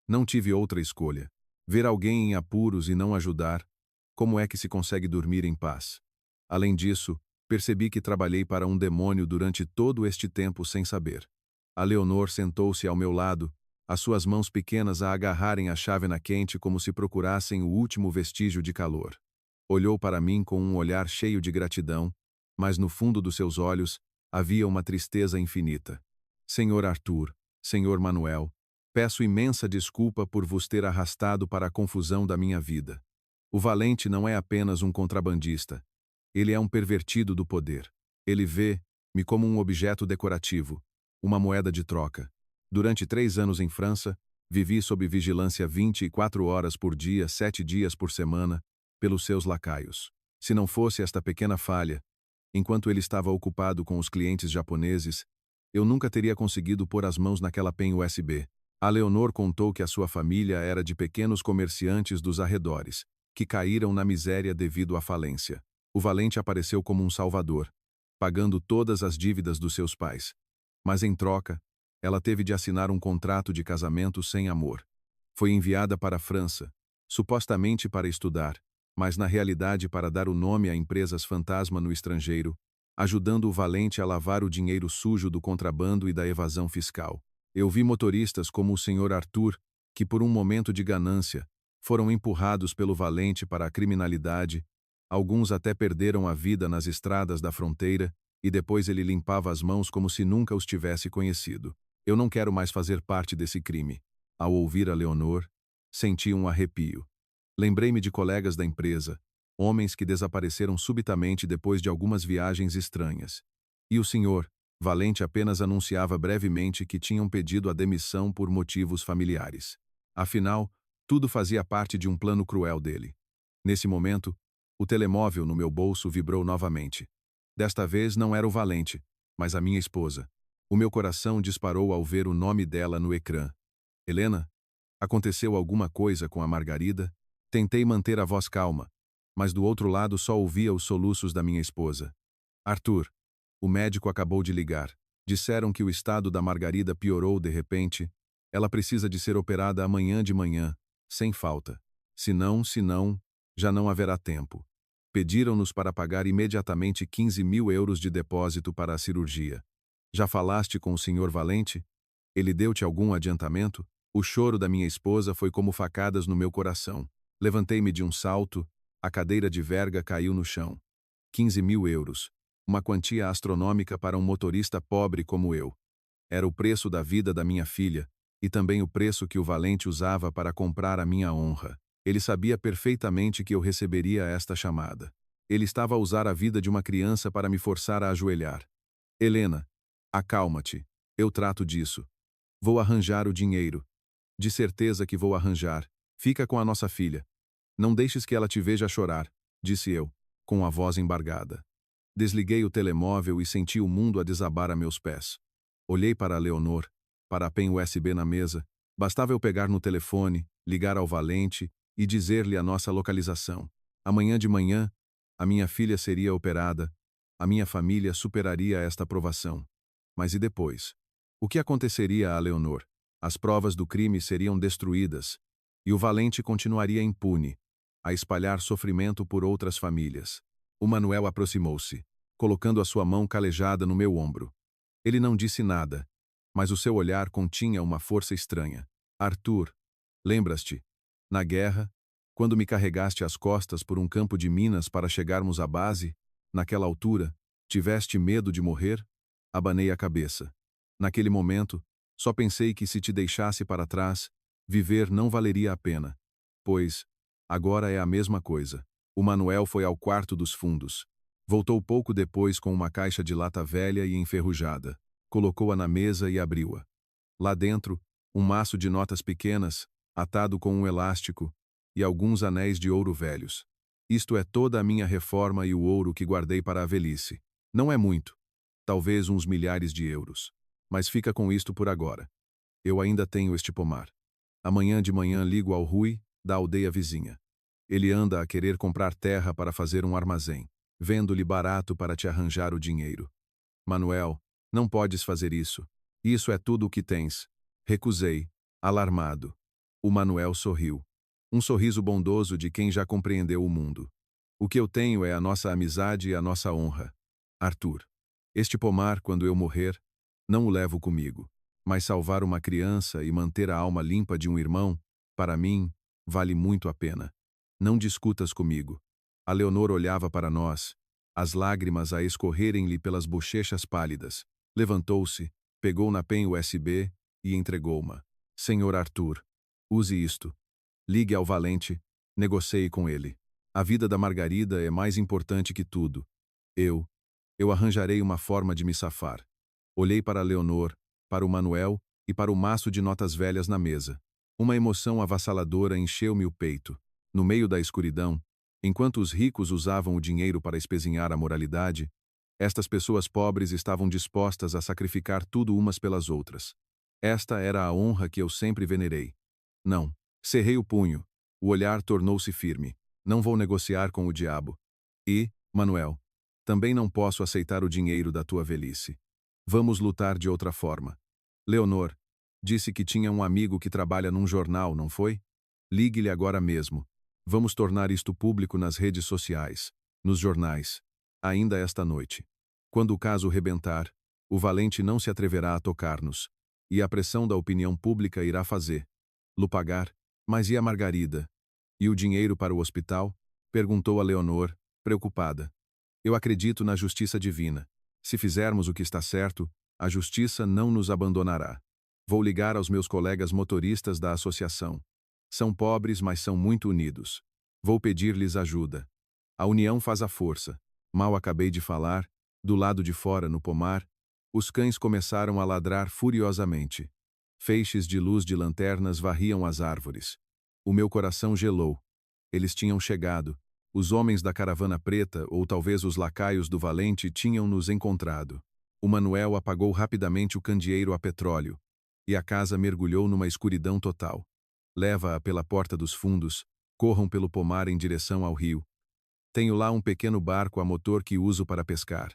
Speaker 1: não tive outra escolha. Ver alguém em apuros e não ajudar, como é que se consegue dormir em paz? Além disso, percebi que trabalhei para um demônio durante todo este tempo sem saber. A Leonor sentou-se ao meu lado, as suas mãos pequenas a agarrarem a chávena quente como se procurassem o último vestígio de calor. Olhou para mim com um olhar cheio de gratidão, mas no fundo dos seus olhos havia uma tristeza infinita. Senhor Arthur, Senhor Manuel, peço imensa desculpa por vos ter arrastado para a confusão da minha vida. O Valente não é apenas um contrabandista. Ele é um pervertido do poder. Ele vê-me como um objeto decorativo, uma moeda de troca. Durante 3 anos em França, vivi sob vigilância 24 horas por dia, 7 dias por semana, pelos seus lacaios. Se não fosse esta pequena falha, enquanto ele estava ocupado com os clientes japoneses, eu nunca teria conseguido pôr as mãos naquela pen USB. A Leonor contou que a sua família era de pequenos comerciantes dos arredores, que caíram na miséria devido à falência. O Valente apareceu como um salvador, pagando todas as dívidas dos seus pais. Mas em troca, ela teve de assinar um contrato de casamento sem amor. Foi enviada para a França, supostamente para estudar, mas na realidade para dar o nome a empresas fantasma no estrangeiro, ajudando o Valente a lavar o dinheiro sujo do contrabando e da evasão fiscal. Eu vi motoristas como o Sr. Arthur, que por um momento de ganância, foram empurrados pelo Valente para a criminalidade, alguns até perderam a vida nas estradas da fronteira, e depois ele limpava as mãos como se nunca os tivesse conhecido. Eu não quero mais fazer parte desse crime. Ao ouvir a Leonor, senti um arrepio. Lembrei-me de colegas da empresa, homens que desapareceram subitamente depois de algumas viagens estranhas. E o senhor, Valente, apenas anunciava brevemente que tinham pedido a demissão por motivos familiares. Afinal, tudo fazia parte de um plano cruel dele. Nesse momento, o telemóvel no meu bolso vibrou novamente. Desta vez não era o Valente, mas a minha esposa. O meu coração disparou ao ver o nome dela no ecrã. Helena? Aconteceu alguma coisa com a Margarida? Tentei manter a voz calma, mas do outro lado só ouvia os soluços da minha esposa. Arthur, o médico acabou de ligar. Disseram que o estado da Margarida piorou de repente. Ela precisa de ser operada amanhã de manhã, sem falta. Se não, já não haverá tempo. Pediram-nos para pagar imediatamente 15.000 euros de depósito para a cirurgia. Já falaste com o Sr. Valente? Ele deu-te algum adiantamento? O choro da minha esposa foi como facadas no meu coração. Levantei-me de um salto, a cadeira de verga caiu no chão. 15.000 euros. Uma quantia astronômica para um motorista pobre como eu. Era o preço da vida da minha filha, e também o preço que o Valente usava para comprar a minha honra. Ele sabia perfeitamente que eu receberia esta chamada. Ele estava a usar a vida de uma criança para me forçar a ajoelhar. Helena, acalma-te. Eu trato disso. Vou arranjar o dinheiro. De certeza que vou arranjar. Fica com a nossa filha. Não deixes que ela te veja chorar, disse eu, com a voz embargada. Desliguei o telemóvel e senti o mundo a desabar a meus pés. Olhei para a Leonor, para a pen USB na mesa. Bastava eu pegar no telefone, ligar ao Valente e dizer-lhe a nossa localização. Amanhã de manhã, a minha filha seria operada, a minha família superaria esta provação. Mas e depois? O que aconteceria a Leonor? As provas do crime seriam destruídas, e o valente continuaria impune, a espalhar sofrimento por outras famílias. O Manuel aproximou-se, colocando a sua mão calejada no meu ombro. Ele não disse nada, mas o seu olhar continha uma força estranha. Arthur, lembras-te? Na guerra, quando me carregaste às costas por um campo de minas para chegarmos à base, naquela altura, tiveste medo de morrer? Abanei a cabeça. Naquele momento, só pensei que se te deixasse para trás, viver não valeria a pena. Pois, agora é a mesma coisa. O Manuel foi ao quarto dos fundos. Voltou pouco depois com uma caixa de lata velha e enferrujada. Colocou-a na mesa e abriu-a. Lá dentro, um maço de notas pequenas, atado com um elástico, e alguns anéis de ouro velhos. Isto é toda a minha reforma e o ouro que guardei para a velhice. Não é muito. Talvez uns milhares de euros. Mas fica com isto por agora. Eu ainda tenho este pomar. Amanhã de manhã ligo ao Rui, da aldeia vizinha. Ele anda a querer comprar terra para fazer um armazém. Vendo-lhe barato para te arranjar o dinheiro. Manuel, não podes fazer isso. Isso é tudo o que tens. Recusei, alarmado. O Manuel sorriu. Um sorriso bondoso de quem já compreendeu o mundo. O que eu tenho é a nossa amizade e a nossa honra. Arthur. Este pomar, quando eu morrer, não o levo comigo. Mas salvar uma criança e manter a alma limpa de um irmão, para mim, vale muito a pena. Não discutas comigo. A Leonor olhava para nós, as lágrimas a escorrerem-lhe pelas bochechas pálidas. Levantou-se, pegou na pen USB e entregou-ma. Senhor Arthur, use isto. Ligue ao valente, negocie com ele. A vida da Margarida é mais importante que tudo. Eu arranjarei uma forma de me safar. Olhei para a Leonor, para o Manuel e para o maço de notas velhas na mesa. Uma emoção avassaladora encheu-me o peito. No meio da escuridão, enquanto os ricos usavam o dinheiro para espezinhar a moralidade, estas pessoas pobres estavam dispostas a sacrificar tudo umas pelas outras. Esta era a honra que eu sempre venerei. Não. Cerrei o punho. O olhar tornou-se firme. Não vou negociar com o diabo. E, Manuel, também não posso aceitar o dinheiro da tua velhice. Vamos lutar de outra forma. Leonor, disse que tinha um amigo que trabalha num jornal, não foi? Ligue-lhe agora mesmo. Vamos tornar isto público nas redes sociais, nos jornais, ainda esta noite. Quando o caso rebentar, o valente não se atreverá a tocar-nos, e a pressão da opinião pública irá fazer-lo pagar. Mas e a Margarida? E o dinheiro para o hospital? Perguntou a Leonor, preocupada. Eu acredito na justiça divina. Se fizermos o que está certo, a justiça não nos abandonará. Vou ligar aos meus colegas motoristas da associação. São pobres, mas são muito unidos. Vou pedir-lhes ajuda. A união faz a força. Mal acabei de falar, do lado de fora, no pomar, os cães começaram a ladrar furiosamente. Feixes de luz de lanternas varriam as árvores. O meu coração gelou. Eles tinham chegado. Os homens da caravana preta, ou talvez os lacaios do valente, tinham nos encontrado. O Manuel apagou rapidamente o candeeiro a petróleo, e a casa mergulhou numa escuridão total. Leva-a pela porta dos fundos, corram pelo pomar em direção ao rio. Tenho lá um pequeno barco a motor que uso para pescar.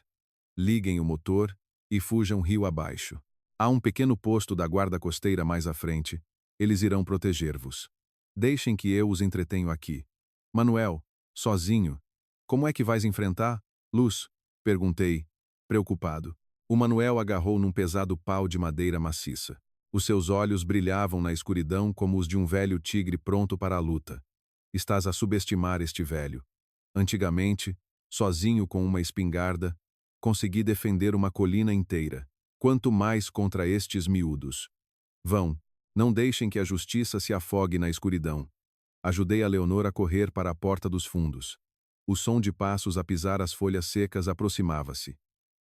Speaker 1: Liguem o motor e fujam rio abaixo. Há um pequeno posto da guarda costeira mais à frente. Eles irão proteger-vos. Deixem que eu os entretenho aqui. Manuel, sozinho. Como é que vais enfrentar, Luz? Perguntei, preocupado. O Manuel agarrou num pesado pau de madeira maciça. Os seus olhos brilhavam na escuridão como os de um velho tigre pronto para a luta. Estás a subestimar este velho. Antigamente, sozinho com uma espingarda, consegui defender uma colina inteira. Quanto mais contra estes miúdos. Vão, não deixem que a justiça se afogue na escuridão. Ajudei a Leonor a correr para a porta dos fundos. O som de passos a pisar as folhas secas aproximava-se.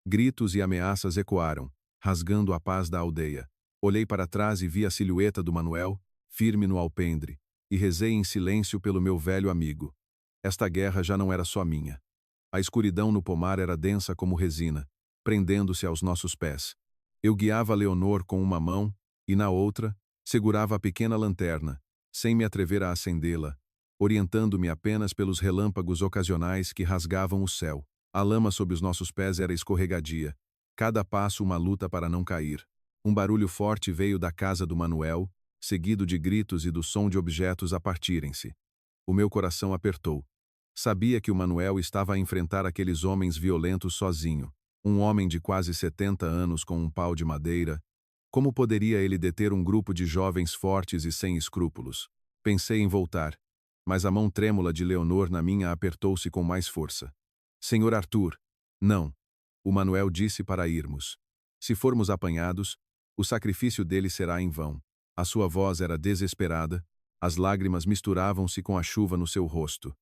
Speaker 1: Gritos e ameaças ecoaram, rasgando a paz da aldeia. Olhei para trás e vi a silhueta do Manuel, firme no alpendre, e rezei em silêncio pelo meu velho amigo. Esta guerra já não era só minha. A escuridão no pomar era densa como resina, prendendo-se aos nossos pés. Eu guiava Leonor com uma mão, e na outra, segurava a pequena lanterna, sem me atrever a acendê-la, orientando-me apenas pelos relâmpagos ocasionais que rasgavam o céu. A lama sob os nossos pés era escorregadia, Cada passo uma luta para não cair. Um barulho forte veio da casa do Manuel, seguido de gritos e do som de objetos a partirem-se. O meu coração apertou. Sabia que o Manuel estava a enfrentar aqueles homens violentos sozinho. Um homem de quase 70 anos com um pau de madeira. Como poderia ele deter um grupo de jovens fortes e sem escrúpulos? Pensei em voltar, mas a mão trêmula de Leonor na minha apertou-se com mais força. Senhor Arthur, não. O Manuel disse para irmos. Se formos apanhados, o sacrifício dele será em vão. A sua voz era desesperada, as lágrimas misturavam-se com a chuva no seu rosto.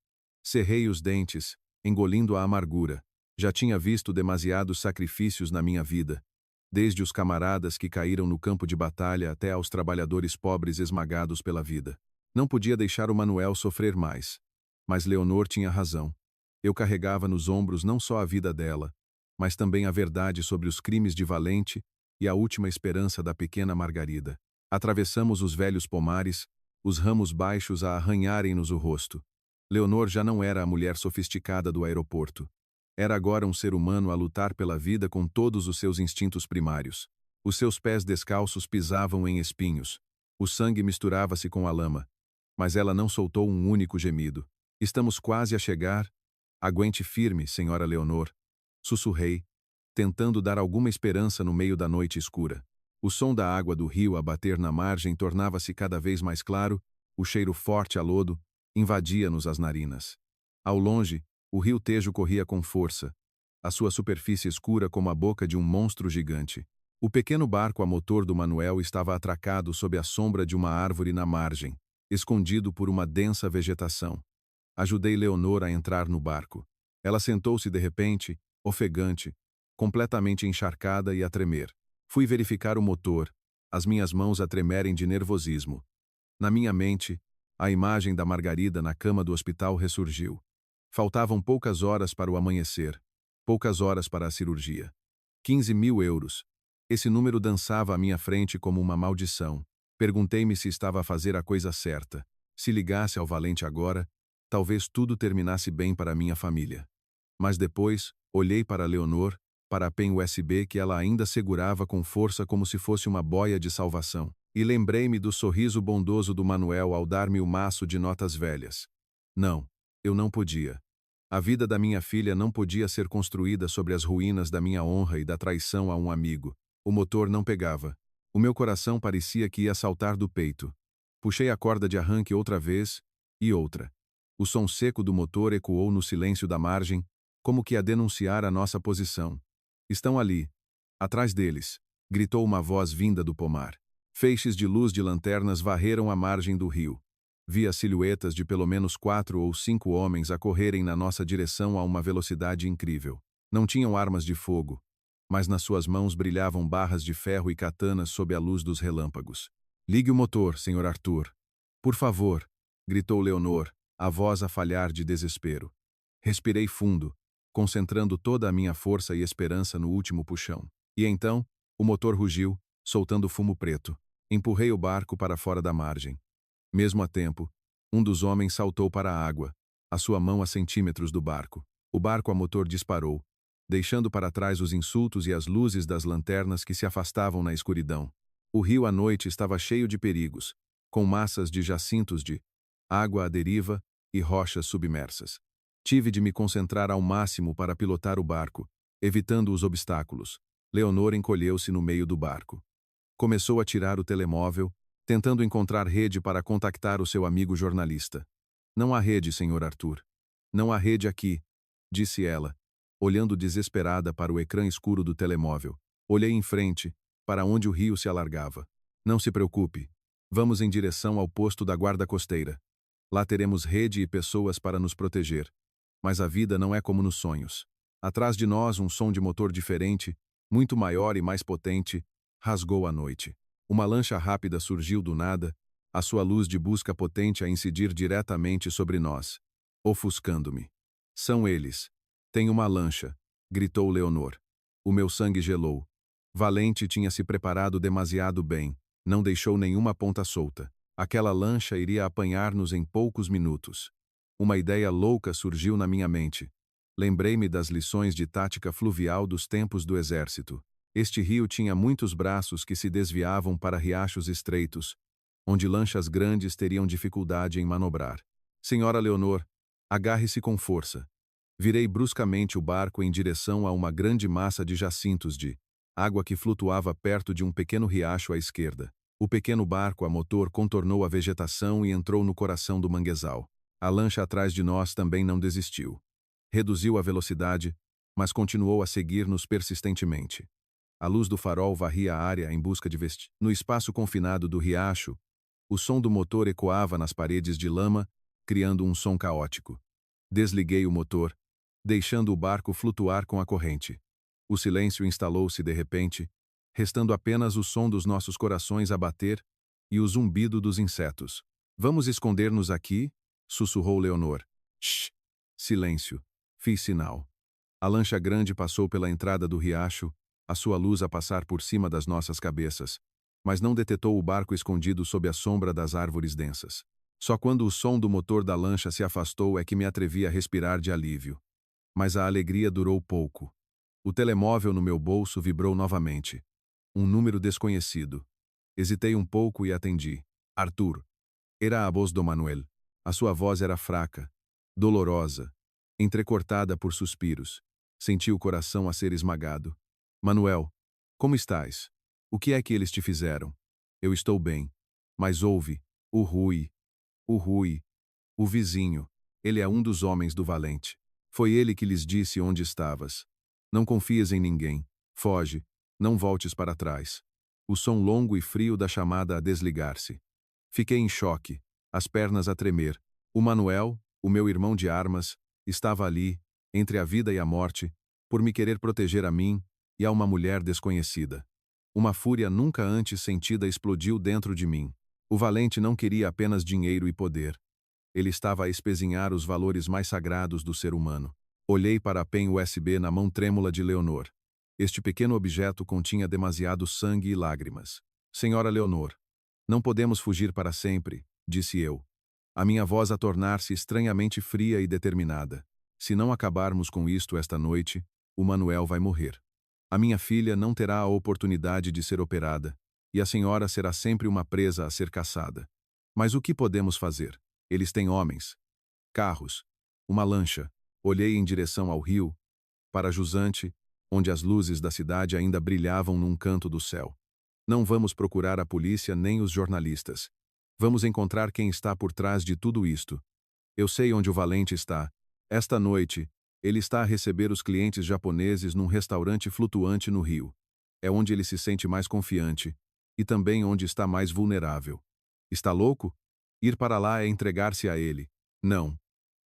Speaker 1: Cerrei os dentes, engolindo a amargura. Já tinha visto demasiados sacrifícios na minha vida, desde os camaradas que caíram no campo de batalha até aos trabalhadores pobres esmagados pela vida. Não podia deixar o Manuel sofrer mais. Mas Leonor tinha razão. Eu carregava nos ombros não só a vida dela, mas também a verdade sobre os crimes de Valente e a última esperança da pequena Margarida. Atravessamos os velhos pomares, os ramos baixos a arranharem-nos o rosto. Leonor já não era a mulher sofisticada do aeroporto. Era agora um ser humano a lutar pela vida com todos os seus instintos primários. Os seus pés descalços pisavam em espinhos. O sangue misturava-se com a lama. Mas ela não soltou um único gemido. Estamos quase a chegar. Aguente firme, senhora Leonor. Sussurrei, tentando dar alguma esperança no meio da noite escura. O som da água do rio a bater na margem tornava-se cada vez mais claro, o cheiro forte a lodo invadia-nos as narinas. Ao longe, o rio Tejo corria com força, a sua superfície escura como a boca de um monstro gigante. O pequeno barco a motor do Manuel estava atracado sob a sombra de uma árvore na margem, escondido por uma densa vegetação. Ajudei Leonor a entrar no barco. Ela sentou-se de repente, ofegante, completamente encharcada e a tremer. Fui verificar o motor, as minhas mãos a tremerem de nervosismo. Na minha mente, a imagem da Margarida na cama do hospital ressurgiu. Faltavam poucas horas para o amanhecer, poucas horas para a cirurgia. 15.000 euros. Esse número dançava à minha frente como uma maldição. Perguntei-me se estava a fazer a coisa certa. Se ligasse ao Valente agora, talvez tudo terminasse bem para minha família. Mas depois, olhei para Leonor, para a pen USB que ela ainda segurava com força como se fosse uma boia de salvação. E lembrei-me do sorriso bondoso do Manuel ao dar-me o maço de notas velhas. Não, eu não podia. A vida da minha filha não podia ser construída sobre as ruínas da minha honra e da traição a um amigo. O motor não pegava. O meu coração parecia que ia saltar do peito. Puxei a corda de arranque outra vez, e outra. O som seco do motor ecoou no silêncio da margem, como que a denunciar a nossa posição. Estão ali. Atrás deles, gritou uma voz vinda do pomar. Feixes de luz de lanternas varreram a margem do rio. Vi as silhuetas de pelo menos 4 ou 5 homens a correrem na nossa direção a uma velocidade incrível. Não tinham armas de fogo, mas nas suas mãos brilhavam barras de ferro e katanas sob a luz dos relâmpagos. Ligue o motor, senhor Arthur. Por favor, gritou Leonor, a voz a falhar de desespero. Respirei fundo, concentrando toda a minha força e esperança no último puxão. E então, o motor rugiu, soltando fumo preto. Empurrei o barco para fora da margem. Mesmo a tempo, um dos homens saltou para a água, a sua mão a centímetros do barco. O barco a motor disparou, deixando para trás os insultos e as luzes das lanternas que se afastavam na escuridão. O rio à noite estava cheio de perigos, com massas de jacintos de água à deriva e rochas submersas. Tive de me concentrar ao máximo para pilotar o barco, evitando os obstáculos. Leonor encolheu-se no meio do barco. Começou a tirar o telemóvel, tentando encontrar rede para contactar o seu amigo jornalista. Não há rede, senhor Arthur. Não há rede aqui, disse ela, olhando desesperada para o ecrã escuro do telemóvel. Olhei em frente, para onde o rio se alargava. Não se preocupe. Vamos em direção ao posto da guarda costeira. Lá teremos rede e pessoas para nos proteger. Mas a vida não é como nos sonhos. Atrás de nós, um som de motor diferente, muito maior e mais potente, rasgou a noite. Uma lancha rápida surgiu do nada, a sua luz de busca potente a incidir diretamente sobre nós, ofuscando-me. São eles. Tem uma lancha, gritou Leonor. O meu sangue gelou. Valente tinha se preparado demasiado bem, não deixou nenhuma ponta solta. Aquela lancha iria apanhar-nos em poucos minutos. Uma ideia louca surgiu na minha mente. Lembrei-me das lições de tática fluvial dos tempos do exército. Este rio tinha muitos braços que se desviavam para riachos estreitos, onde lanchas grandes teriam dificuldade em manobrar. Senhora Leonor, agarre-se com força. Virei bruscamente o barco em direção a uma grande massa de jacintos de água que flutuava perto de um pequeno riacho à esquerda. O pequeno barco a motor contornou a vegetação e entrou no coração do manguezal. A lancha atrás de nós também não desistiu. Reduziu a velocidade, mas continuou a seguir-nos persistentemente. A luz do farol varria a área em busca de vestir. No espaço confinado do riacho, o som do motor ecoava nas paredes de lama, criando um som caótico. Desliguei o motor, deixando o barco flutuar com a corrente. O silêncio instalou-se de repente, restando apenas o som dos nossos corações a bater e o zumbido dos insetos. Vamos esconder-nos aqui? Sussurrou Leonor. Shh! Silêncio. Fiz sinal. A lancha grande passou pela entrada do riacho, a sua luz a passar por cima das nossas cabeças, mas não detetou o barco escondido sob a sombra das árvores densas. Só quando o som do motor da lancha se afastou é que me atrevi a respirar de alívio. Mas a alegria durou pouco. O telemóvel no meu bolso vibrou novamente. Um número desconhecido. Hesitei um pouco e atendi. Arthur. Era a voz do Manuel. A sua voz era fraca, dolorosa, entrecortada por suspiros. Senti o coração a ser esmagado. Manuel, como estás? O que é que eles te fizeram? Eu estou bem. Mas ouve, o Rui, o vizinho, ele é um dos homens do Valente. Foi ele que lhes disse onde estavas. Não confies em ninguém. Foge. Não voltes para trás. O som longo e frio da chamada a desligar-se. Fiquei em choque, as pernas a tremer. O Manuel, o meu irmão de armas, estava ali, entre a vida e a morte, por me querer proteger a mim e a uma mulher desconhecida. Uma fúria nunca antes sentida explodiu dentro de mim. O Valente não queria apenas dinheiro e poder. Ele estava a espezinhar os valores mais sagrados do ser humano. Olhei para a pen USB na mão trêmula de Leonor. Este pequeno objeto continha demasiado sangue e lágrimas. Senhora Leonor, não podemos fugir para sempre, disse eu. A minha voz a tornar-se estranhamente fria e determinada. Se não acabarmos com isto esta noite, o Manuel vai morrer. A minha filha não terá a oportunidade de ser operada, e a senhora será sempre uma presa a ser caçada. Mas o que podemos fazer? Eles têm homens, carros, uma lancha. Olhei em direção ao rio, para jusante, onde as luzes da cidade ainda brilhavam num canto do céu. Não vamos procurar a polícia nem os jornalistas. Vamos encontrar quem está por trás de tudo isto. Eu sei onde o Valente está. Esta noite, ele está a receber os clientes japoneses num restaurante flutuante no rio. É onde ele se sente mais confiante, e também onde está mais vulnerável. Está louco? Ir para lá é entregar-se a ele. Não.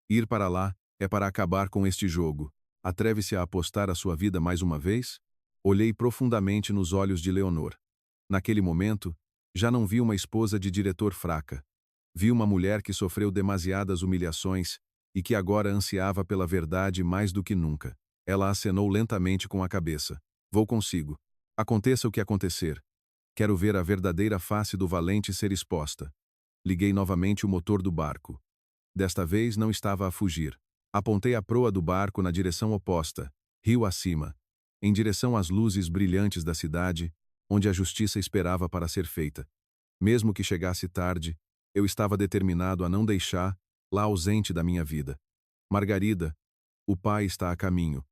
Speaker 1: Ir para lá é para acabar com este jogo. Atreve-se a apostar a sua vida mais uma vez? Olhei profundamente nos olhos de Leonor. Naquele momento, já não vi uma esposa de diretor fraca. Vi uma mulher que sofreu demasiadas humilhações e que agora ansiava pela verdade mais do que nunca. Ela acenou lentamente com a cabeça. Vou consigo. Aconteça o que acontecer. Quero ver a verdadeira face do Valente ser exposta. Liguei novamente o motor do barco. Desta vez não estava a fugir. Apontei a proa do barco na direção oposta, rio acima, em direção às luzes brilhantes da cidade, onde a justiça esperava para ser feita. Mesmo que chegasse tarde, eu estava determinado a não deixar, lá ausente da minha vida. Margarida, o pai está a caminho.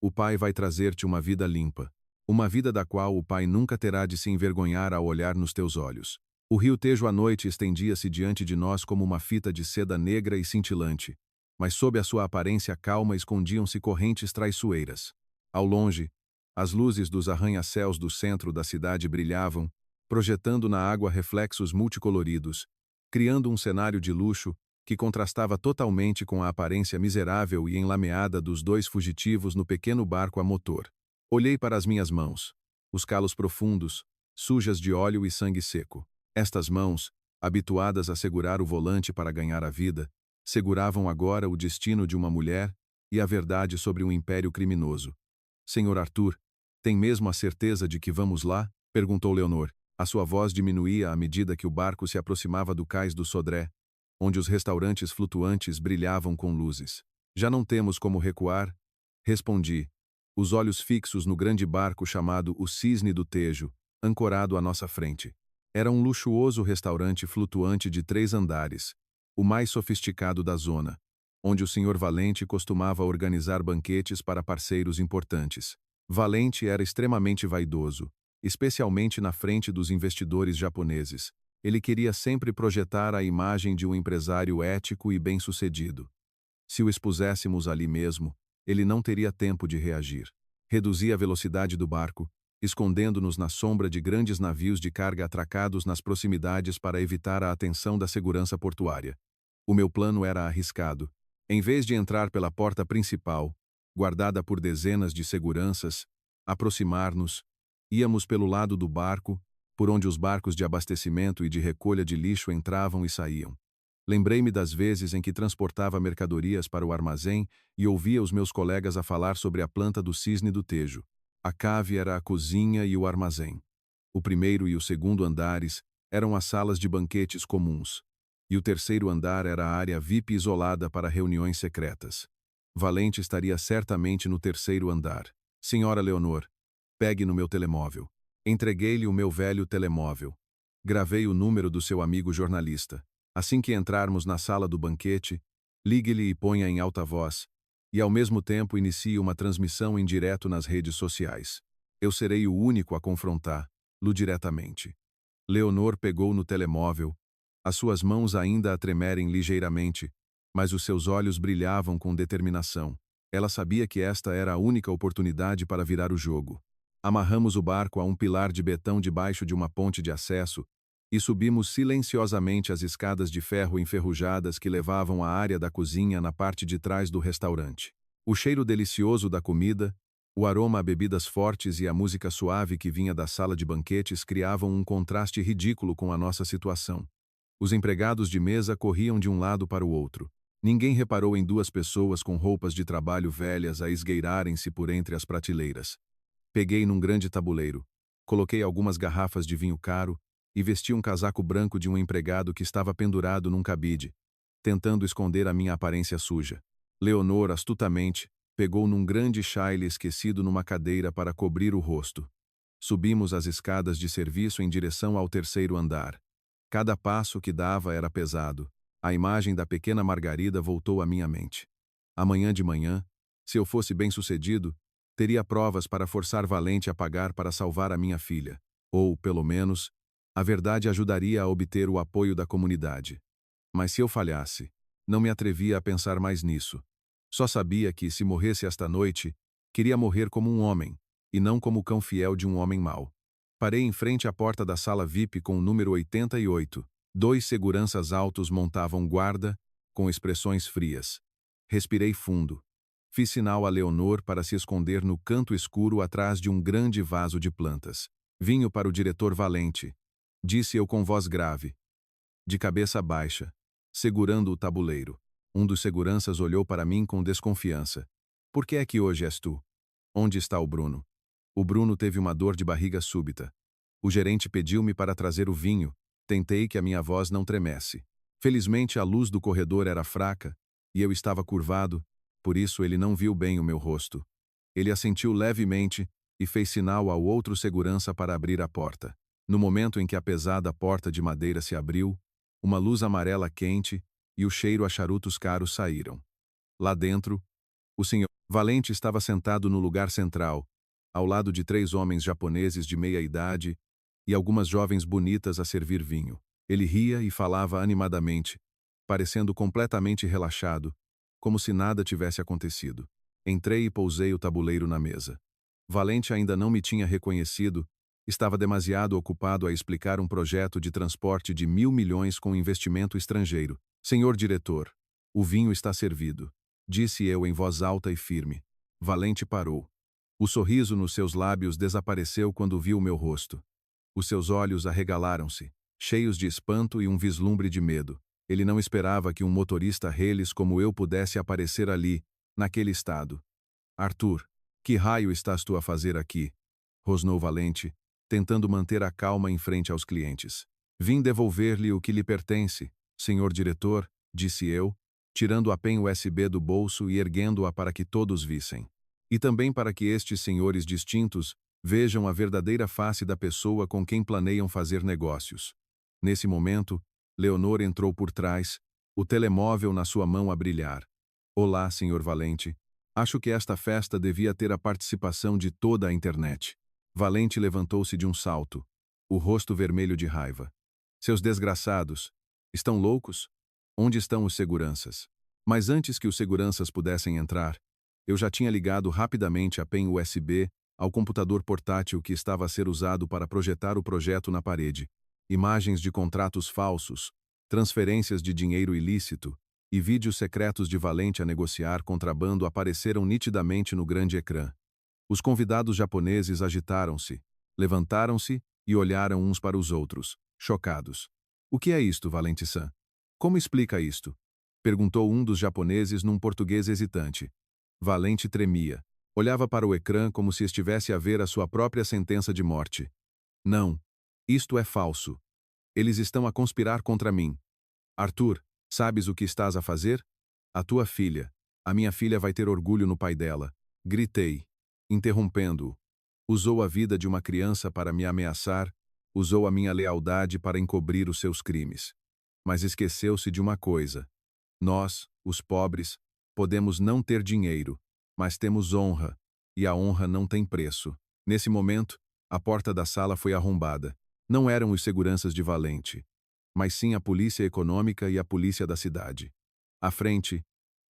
Speaker 1: O pai vai trazer-te uma vida limpa. Uma vida da qual o pai nunca terá de se envergonhar ao olhar nos teus olhos. O rio Tejo à noite estendia-se diante de nós como uma fita de seda negra e cintilante, mas sob a sua aparência calma escondiam-se correntes traiçoeiras. Ao longe, as luzes dos arranha-céus do centro da cidade brilhavam, projetando na água reflexos multicoloridos, criando um cenário de luxo que contrastava totalmente com a aparência miserável e enlameada dos dois fugitivos no pequeno barco a motor. Olhei para as minhas mãos, os calos profundos, sujas de óleo e sangue seco. Estas mãos, habituadas a segurar o volante para ganhar a vida, seguravam agora o destino de uma mulher e a verdade sobre um império criminoso. Senhor Arthur, tem mesmo a certeza de que vamos lá? Perguntou Leonor. A sua voz diminuía à medida que o barco se aproximava do cais do Sodré, onde os restaurantes flutuantes brilhavam com luzes. Já não temos como recuar, Respondi, os olhos fixos no grande barco chamado o Cisne do Tejo, ancorado à nossa frente. Era um luxuoso restaurante flutuante de 3 andares, o mais sofisticado da zona, onde o Sr. Valente costumava organizar banquetes para parceiros importantes. Valente era extremamente vaidoso, especialmente na frente dos investidores japoneses. Ele queria sempre projetar a imagem de um empresário ético e bem-sucedido. Se o expuséssemos ali mesmo, ele não teria tempo de reagir. Reduzia a velocidade do barco, escondendo-nos na sombra de grandes navios de carga atracados nas proximidades para evitar a atenção da segurança portuária. O meu plano era arriscado. Em vez de entrar pela porta principal, guardada por dezenas de seguranças, aproximar-nos, íamos pelo lado do barco, por onde os barcos de abastecimento e de recolha de lixo entravam e saíam. Lembrei-me das vezes em que transportava mercadorias para o armazém e ouvia os meus colegas a falar sobre a planta do Cisne do Tejo. A cave era a cozinha e o armazém. O primeiro e o segundo andares eram as salas de banquetes comuns, e o terceiro andar era a área VIP isolada para reuniões secretas. Valente estaria certamente no terceiro andar. Senhora Leonor, pegue no meu telemóvel. Entreguei-lhe o meu velho telemóvel. Gravei o número do seu amigo jornalista. Assim que entrarmos na sala do banquete, ligue-lhe e ponha em alta voz, e ao mesmo tempo inicie uma transmissão em direto nas redes sociais. Eu serei o único a confrontá-lo diretamente. Leonor pegou no telemóvel, as suas mãos ainda a tremerem ligeiramente, mas os seus olhos brilhavam com determinação. Ela sabia que esta era a única oportunidade para virar o jogo. Amarramos o barco a um pilar de betão debaixo de uma ponte de acesso, e subimos silenciosamente as escadas de ferro enferrujadas que levavam à área da cozinha na parte de trás do restaurante. O cheiro delicioso da comida, o aroma a bebidas fortes e a música suave que vinha da sala de banquetes criavam um contraste ridículo com a nossa situação. Os empregados de mesa corriam de um lado para o outro. Ninguém reparou em 2 pessoas com roupas de trabalho velhas a esgueirarem-se por entre as prateleiras. Peguei num grande tabuleiro, coloquei algumas garrafas de vinho caro, e vesti um casaco branco de um empregado que estava pendurado num cabide, tentando esconder a minha aparência suja. Leonor, astutamente, pegou num grande chale esquecido numa cadeira para cobrir o rosto. Subimos as escadas de serviço em direção ao terceiro andar. Cada passo que dava era pesado. A imagem da pequena Margarida voltou à minha mente. Amanhã de manhã, se eu fosse bem-sucedido, teria provas para forçar Valente a pagar para salvar a minha filha. Ou, pelo menos, a verdade ajudaria a obter o apoio da comunidade. Mas se eu falhasse, não me atrevia a pensar mais nisso. Só sabia que, se morresse esta noite, queria morrer como um homem, e não como o cão fiel de um homem mau. Parei em frente à porta da sala VIP com o número 88. 2 seguranças altos montavam guarda, com expressões frias. Respirei fundo. Fiz sinal a Leonor para se esconder no canto escuro atrás de um grande vaso de plantas. Vinho para o diretor Valente, disse eu com voz grave, de cabeça baixa, segurando o tabuleiro. Um dos seguranças olhou para mim com desconfiança. Por que é que hoje és tu? Onde está o Bruno? O Bruno teve uma dor de barriga súbita. O gerente pediu-me para trazer o vinho. Tentei que a minha voz não tremesse. Felizmente a luz do corredor era fraca, e eu estava curvado, por isso ele não viu bem o meu rosto. Ele assentiu levemente e fez sinal ao outro segurança para abrir a porta. No momento em que a pesada porta de madeira se abriu, uma luz amarela quente e o cheiro a charutos caros saíram. Lá dentro, o Sr. Valente estava sentado no lugar central, ao lado de 3 homens japoneses de meia idade e algumas jovens bonitas a servir vinho. Ele ria e falava animadamente, parecendo completamente relaxado, como se nada tivesse acontecido. Entrei e pousei o tabuleiro na mesa. Valente ainda não me tinha reconhecido. Estava demasiado ocupado a explicar um projeto de transporte de 1.000 milhões com investimento estrangeiro. Senhor diretor, o vinho está servido, disse eu em voz alta e firme. Valente parou. O sorriso nos seus lábios desapareceu quando viu o meu rosto. Os seus olhos arregalaram-se, cheios de espanto e um vislumbre de medo. Ele não esperava que um motorista reles como eu pudesse aparecer ali, naquele estado. Arthur, que raio estás tu a fazer aqui? Rosnou Valente, tentando manter a calma em frente aos clientes. Vim devolver-lhe o que lhe pertence, senhor diretor, disse eu, tirando a pen USB do bolso e erguendo-a para que todos vissem. e também para que estes senhores distintos vejam a verdadeira face da pessoa com quem planeiam fazer negócios. Nesse momento, Leonor entrou por trás, o telemóvel na sua mão a brilhar. Olá, senhor Valente. Acho que esta festa devia ter a participação de toda a internet. Valente levantou-se de um salto, o rosto vermelho de raiva. Seus desgraçados, estão loucos? Onde estão os seguranças? Mas antes que os seguranças pudessem entrar, eu já tinha ligado rapidamente a pen USB ao computador portátil que estava a ser usado para projetar o projeto na parede. Imagens de contratos falsos, transferências de dinheiro ilícito e vídeos secretos de Valente a negociar contrabando apareceram nitidamente no grande ecrã. Os convidados japoneses agitaram-se, levantaram-se e olharam uns para os outros, chocados. O que é isto, Valente-san? Como explica isto? Perguntou um dos japoneses num português hesitante. Valente tremia. Olhava para o ecrã como se estivesse a ver a sua própria sentença de morte. Não. Isto é falso. Eles estão a conspirar contra mim. Arthur, sabes o que estás a fazer? A tua filha. A minha filha vai ter orgulho no pai dela. Gritei, interrompendo-o. Usou a vida de uma criança para me ameaçar, usou a minha lealdade para encobrir os seus crimes. Mas esqueceu-se de uma coisa. Nós, os pobres, podemos não ter dinheiro, mas temos honra, e a honra não tem preço. Nesse momento, a porta da sala foi arrombada. Não eram os seguranças de Valente, mas sim a polícia econômica e a polícia da cidade. À frente,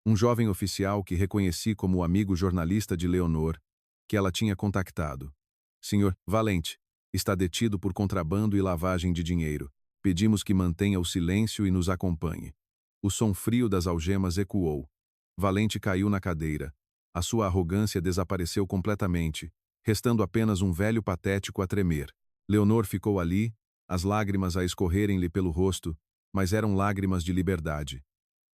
Speaker 1: um jovem oficial que reconheci como o amigo jornalista de Leonor, que ela tinha contactado. Senhor Valente, está detido por contrabando e lavagem de dinheiro. Pedimos que mantenha o silêncio e nos acompanhe. O som frio das algemas ecoou. Valente caiu na cadeira. A sua arrogância desapareceu completamente, restando apenas um velho patético a tremer. Leonor ficou ali, as lágrimas a escorrerem-lhe pelo rosto, mas eram lágrimas de liberdade.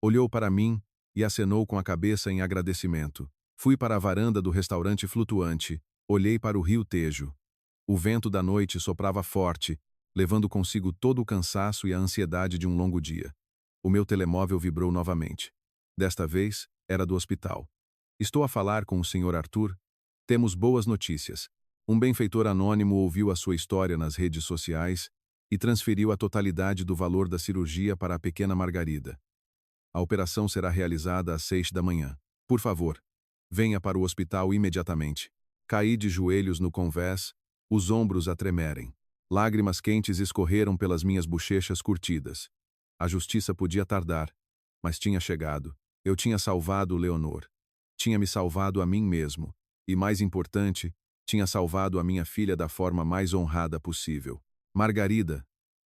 Speaker 1: Olhou para mim e acenou com a cabeça em agradecimento. Fui para a varanda do restaurante flutuante, olhei para o rio Tejo. O vento da noite soprava forte, levando consigo todo o cansaço e a ansiedade de um longo dia. O meu telemóvel vibrou novamente. Desta vez, era do hospital. Estou a falar com o Sr. Arthur? Temos boas notícias. Um benfeitor anônimo ouviu a sua história nas redes sociais e transferiu a totalidade do valor da cirurgia para a pequena Margarida. A operação será realizada às 6 da manhã. Por favor, venha para o hospital imediatamente. Caí de joelhos no convés, os ombros a tremerem. Lágrimas quentes escorreram pelas minhas bochechas curtidas. A justiça podia tardar, mas tinha chegado. Eu tinha salvado Leonor. Tinha me salvado a mim mesmo. E, mais importante, tinha salvado a minha filha da forma mais honrada possível. Margarida,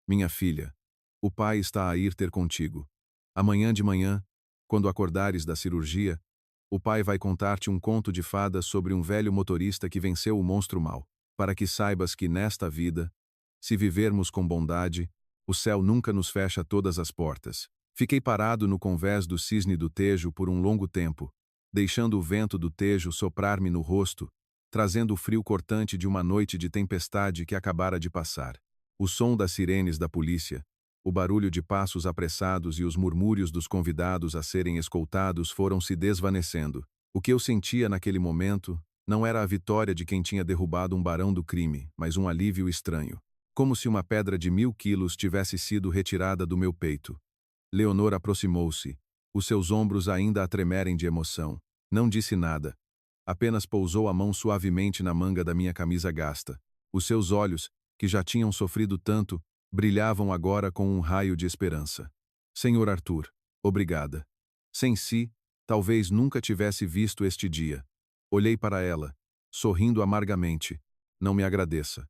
Speaker 1: minha filha, o pai está a ir ter contigo. Amanhã de manhã, quando acordares da cirurgia, o pai vai contar-te um conto de fadas sobre um velho motorista que venceu o monstro mau, para que saibas que nesta vida, se vivermos com bondade, o céu nunca nos fecha todas as portas. Fiquei parado no convés do cisne do Tejo por um longo tempo, deixando o vento do Tejo soprar-me no rosto, trazendo o frio cortante de uma noite de tempestade que acabara de passar. O som das sirenes da polícia, o barulho de passos apressados e os murmúrios dos convidados a serem escoltados foram se desvanecendo. O que eu sentia naquele momento não era a vitória de quem tinha derrubado um barão do crime, mas um alívio estranho. Como se uma pedra de 1000 quilos tivesse sido retirada do meu peito. Leonor aproximou-se, os seus ombros ainda a tremerem de emoção. Não disse nada. Apenas pousou a mão suavemente na manga da minha camisa gasta. Os seus olhos, que já tinham sofrido tanto, brilhavam agora com um raio de esperança. Senhor Arthur, obrigada. Sem si, talvez nunca tivesse visto este dia. Olhei para ela, sorrindo amargamente. Não me agradeça.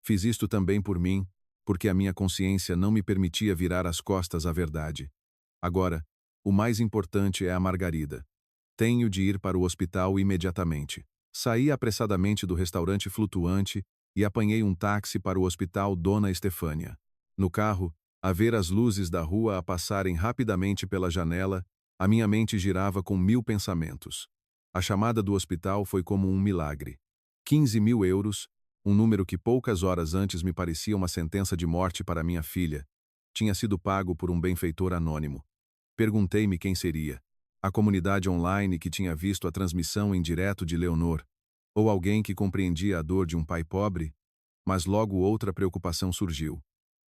Speaker 1: Fiz isto também por mim, porque a minha consciência não me permitia virar as costas à verdade. Agora, o mais importante é a Margarida. Tenho de ir para o hospital imediatamente. Saí apressadamente do restaurante flutuante e apanhei um táxi para o hospital Dona Estefânia. No carro, a ver as luzes da rua a passarem rapidamente pela janela, a minha mente girava com 1000 pensamentos. A chamada do hospital foi como um milagre. 15.000 euros, um número que poucas horas antes me parecia uma sentença de morte para minha filha, tinha sido pago por um benfeitor anônimo. Perguntei-me quem seria. A comunidade online que tinha visto a transmissão em direto de Leonor, ou alguém que compreendia a dor de um pai pobre? Mas logo outra preocupação surgiu.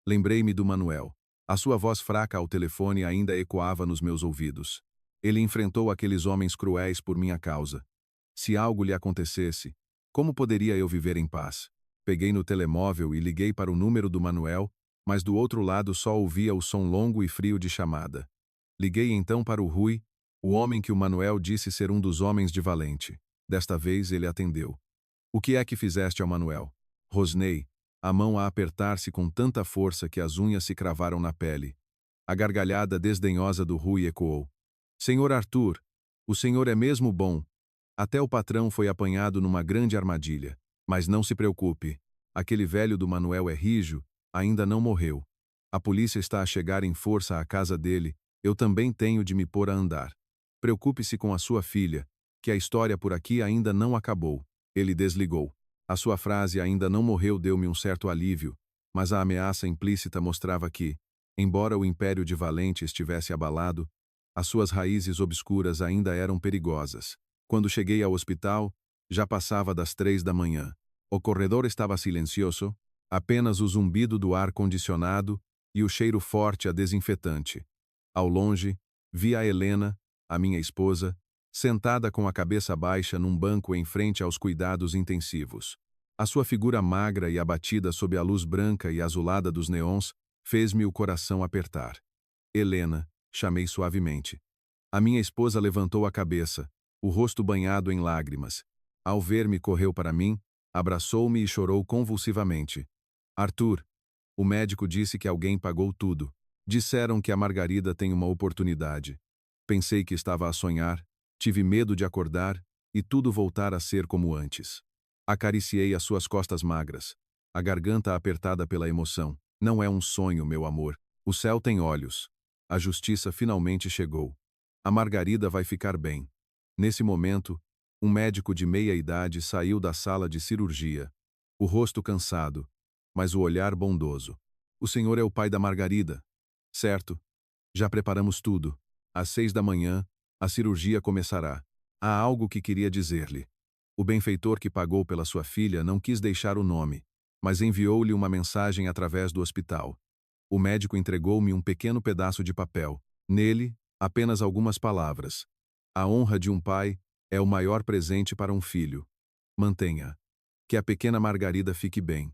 Speaker 1: Lembrei-me do Manuel. A sua voz fraca ao telefone ainda ecoava nos meus ouvidos. Ele enfrentou aqueles homens cruéis por minha causa. Se algo lhe acontecesse, como poderia eu viver em paz? Peguei no telemóvel e liguei para o número do Manuel, mas do outro lado só ouvia o som longo e frio de chamada. Liguei então para o Rui, o homem que o Manuel disse ser um dos homens de Valente. Desta vez ele atendeu. O que é que fizeste ao Manuel? Rosnei, a mão a apertar-se com tanta força que as unhas se cravaram na pele. A gargalhada desdenhosa do Rui ecoou. Senhor Arthur, o senhor é mesmo bom. Até o patrão foi apanhado numa grande armadilha. Mas não se preocupe. Aquele velho do Manuel é rijo, ainda não morreu. A polícia está a chegar em força à casa dele, eu também tenho de me pôr a andar. Preocupe-se com a sua filha, que a história por aqui ainda não acabou. Ele desligou. A sua frase ainda não morreu deu-me um certo alívio, mas a ameaça implícita mostrava que, embora o império de Valente estivesse abalado, as suas raízes obscuras ainda eram perigosas. Quando cheguei ao hospital, já passava das 3 da manhã. O corredor estava silencioso, apenas o zumbido do ar-condicionado e o cheiro forte a desinfetante. Ao longe, vi a Helena, a minha esposa, sentada com a cabeça baixa num banco em frente aos cuidados intensivos. A sua figura magra e abatida sob a luz branca e azulada dos neons fez-me o coração apertar. Helena, chamei suavemente. A minha esposa levantou a cabeça, o rosto banhado em lágrimas. Ao ver-me, correu para mim, abraçou-me e chorou convulsivamente. Arthur, o médico disse que alguém pagou tudo. Disseram que a Margarida tem uma oportunidade. Pensei que estava a sonhar, tive medo de acordar e tudo voltar a ser como antes. Acariciei as suas costas magras, a garganta apertada pela emoção. Não é um sonho, meu amor. O céu tem olhos. A justiça finalmente chegou. A Margarida vai ficar bem. Nesse momento, um médico de meia idade saiu da sala de cirurgia. O rosto cansado, mas o olhar bondoso. O senhor é o pai da Margarida. Certo. Já preparamos tudo. Às 6 da manhã, a cirurgia começará. Há algo que queria dizer-lhe. O benfeitor que pagou pela sua filha não quis deixar o nome, mas enviou-lhe uma mensagem através do hospital. O médico entregou-me um pequeno pedaço de papel. Nele, apenas algumas palavras. A honra de um pai é o maior presente para um filho. Mantenha. Que a pequena Margarida fique bem.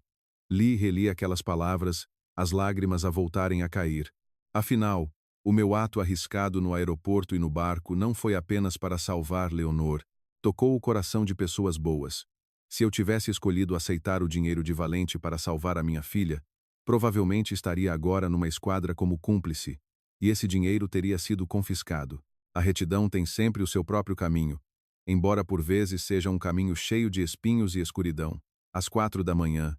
Speaker 1: Li e reli aquelas palavras, as lágrimas a voltarem a cair. Afinal, o meu ato arriscado no aeroporto e no barco não foi apenas para salvar Leonor, tocou o coração de pessoas boas. Se eu tivesse escolhido aceitar o dinheiro de Valente para salvar a minha filha, provavelmente estaria agora numa esquadra como cúmplice, e esse dinheiro teria sido confiscado. A retidão tem sempre o seu próprio caminho, embora por vezes seja um caminho cheio de espinhos e escuridão. Às 4 da manhã,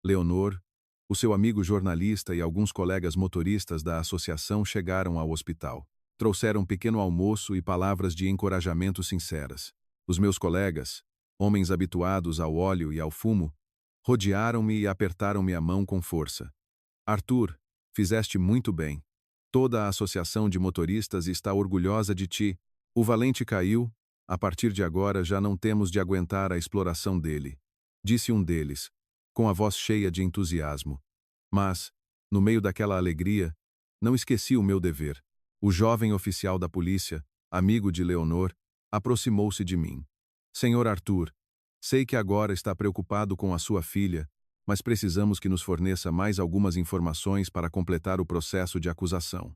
Speaker 1: Leonor, o seu amigo jornalista e alguns colegas motoristas da associação chegaram ao hospital. Trouxeram um pequeno almoço e palavras de encorajamento sinceras. Os meus colegas, homens habituados ao óleo e ao fumo, rodearam-me e apertaram-me a mão com força. Arthur, fizeste muito bem. Toda a associação de motoristas está orgulhosa de ti. O Valente caiu, a partir de agora já não temos de aguentar a exploração dele, disse um deles, com a voz cheia de entusiasmo. Mas, no meio daquela alegria, não esqueci o meu dever. O jovem oficial da polícia, amigo de Leonor, aproximou-se de mim. Senhor Arthur, sei que agora está preocupado com a sua filha, mas precisamos que nos forneça mais algumas informações para completar o processo de acusação.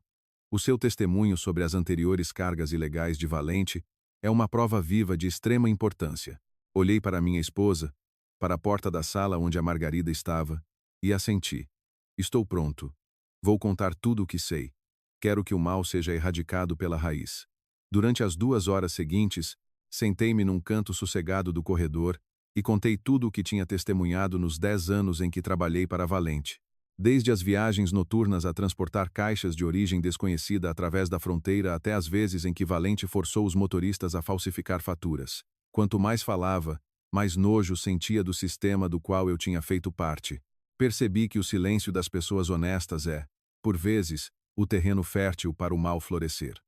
Speaker 1: O seu testemunho sobre as anteriores cargas ilegais de Valente é uma prova viva de extrema importância. Olhei para minha esposa, para a porta da sala onde a Margarida estava, e assenti. Estou pronto. Vou contar tudo o que sei. Quero que o mal seja erradicado pela raiz. Durante as 2 horas seguintes, sentei-me num canto sossegado do corredor e contei tudo o que tinha testemunhado nos 10 anos em que trabalhei para Valente. Desde as viagens noturnas a transportar caixas de origem desconhecida através da fronteira até as vezes em que Valente forçou os motoristas a falsificar faturas. Quanto mais falava, mais nojo sentia do sistema do qual eu tinha feito parte. Percebi que o silêncio das pessoas honestas é, por vezes, o terreno fértil para o mal florescer.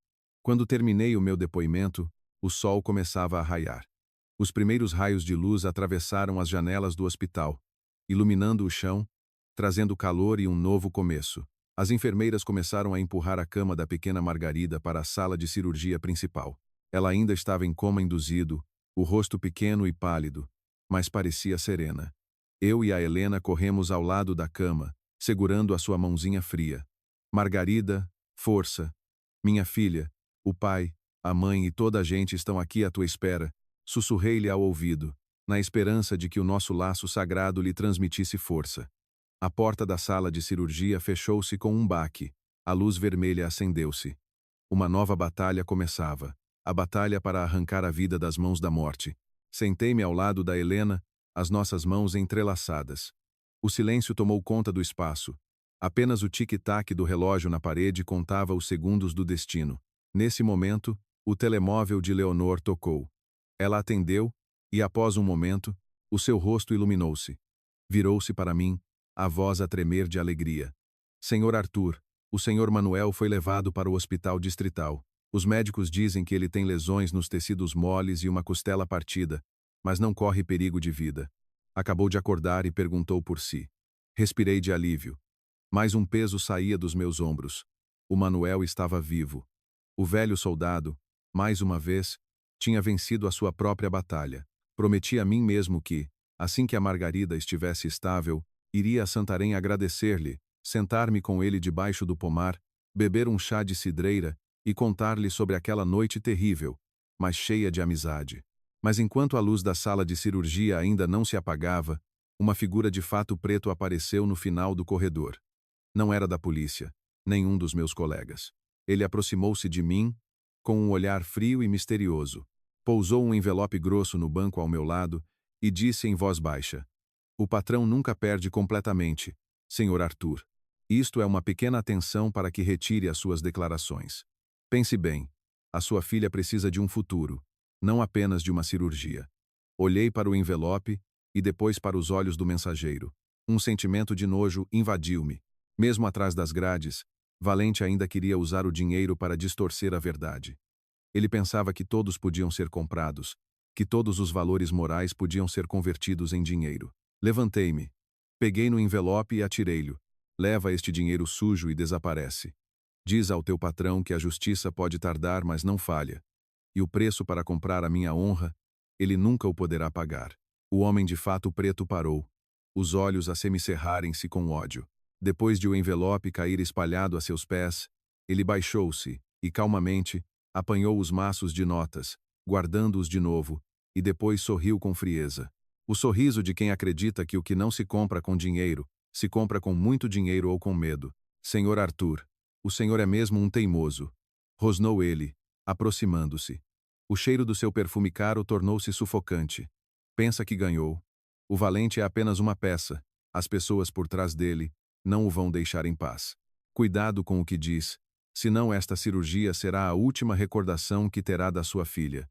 Speaker 1: Quando terminei o meu depoimento, o sol começava a raiar. Os primeiros raios de luz atravessaram as janelas do hospital, iluminando o chão, trazendo calor e um novo começo. As enfermeiras começaram a empurrar a cama da pequena Margarida para a sala de cirurgia principal. Ela ainda estava em coma induzido, o rosto pequeno e pálido, mas parecia serena. Eu e a Helena corremos ao lado da cama, segurando a sua mãozinha fria. Margarida, força. Minha filha, o pai, a mãe e toda a gente estão aqui à tua espera, sussurrei-lhe ao ouvido, na esperança de que o nosso laço sagrado lhe transmitisse força. A porta da sala de cirurgia fechou-se com um baque. A luz vermelha acendeu-se. Uma nova batalha começava. A batalha para arrancar a vida das mãos da morte. Sentei-me ao lado da Helena, as nossas mãos entrelaçadas. O silêncio tomou conta do espaço. Apenas o tic-tac do relógio na parede contava os segundos do destino. Nesse momento, o telemóvel de Leonor tocou. Ela atendeu, e após um momento, o seu rosto iluminou-se. Virou-se para mim, a voz a tremer de alegria. Senhor Arthur, o senhor Manuel foi levado para o hospital distrital. Os médicos dizem que ele tem lesões nos tecidos moles e uma costela partida, mas não corre perigo de vida. Acabou de acordar e perguntou por si. Respirei de alívio. Mais um peso saía dos meus ombros. O Manuel estava vivo. O velho soldado, mais uma vez, tinha vencido a sua própria batalha. Prometi a mim mesmo que, assim que a Margarida estivesse estável, iria a Santarém agradecer-lhe, sentar-me com ele debaixo do pomar, beber um chá de cidreira e contar-lhe sobre aquela noite terrível, mas cheia de amizade. Mas enquanto a luz da sala de cirurgia ainda não se apagava, uma figura de fato preto apareceu no final do corredor. Não era da polícia, nenhum dos meus colegas. Ele aproximou-se de mim, com um olhar frio e misterioso. Pousou um envelope grosso no banco ao meu lado e disse em voz baixa: "O patrão nunca perde completamente, senhor Arthur. Isto é uma pequena atenção para que retire as suas declarações. Pense bem, a sua filha precisa de um futuro, não apenas de uma cirurgia." Olhei para o envelope e depois para os olhos do mensageiro. Um sentimento de nojo invadiu-me. Mesmo atrás das grades, Valente ainda queria usar o dinheiro para distorcer a verdade. Ele pensava que todos podiam ser comprados, que todos os valores morais podiam ser convertidos em dinheiro. Levantei-me, peguei no envelope e atirei-lhe. "Leva este dinheiro sujo e desaparece. Diz ao teu patrão que a justiça pode tardar, mas não falha. E o preço para comprar a minha honra, ele nunca o poderá pagar." O homem de fato preto parou, os olhos a semicerrarem-se com ódio. Depois de o envelope cair espalhado a seus pés, ele baixou-se e, calmamente, apanhou os maços de notas, guardando-os de novo, e depois sorriu com frieza. O sorriso de quem acredita que o que não se compra com dinheiro, se compra com muito dinheiro ou com medo. "Senhor Arthur, o senhor é mesmo um teimoso", rosnou ele, aproximando-se. O cheiro do seu perfume caro tornou-se sufocante. "Pensa que ganhou. O Valente é apenas uma peça. As pessoas por trás dele não o vão deixar em paz. Cuidado com o que diz, senão esta cirurgia será a última recordação que terá da sua filha."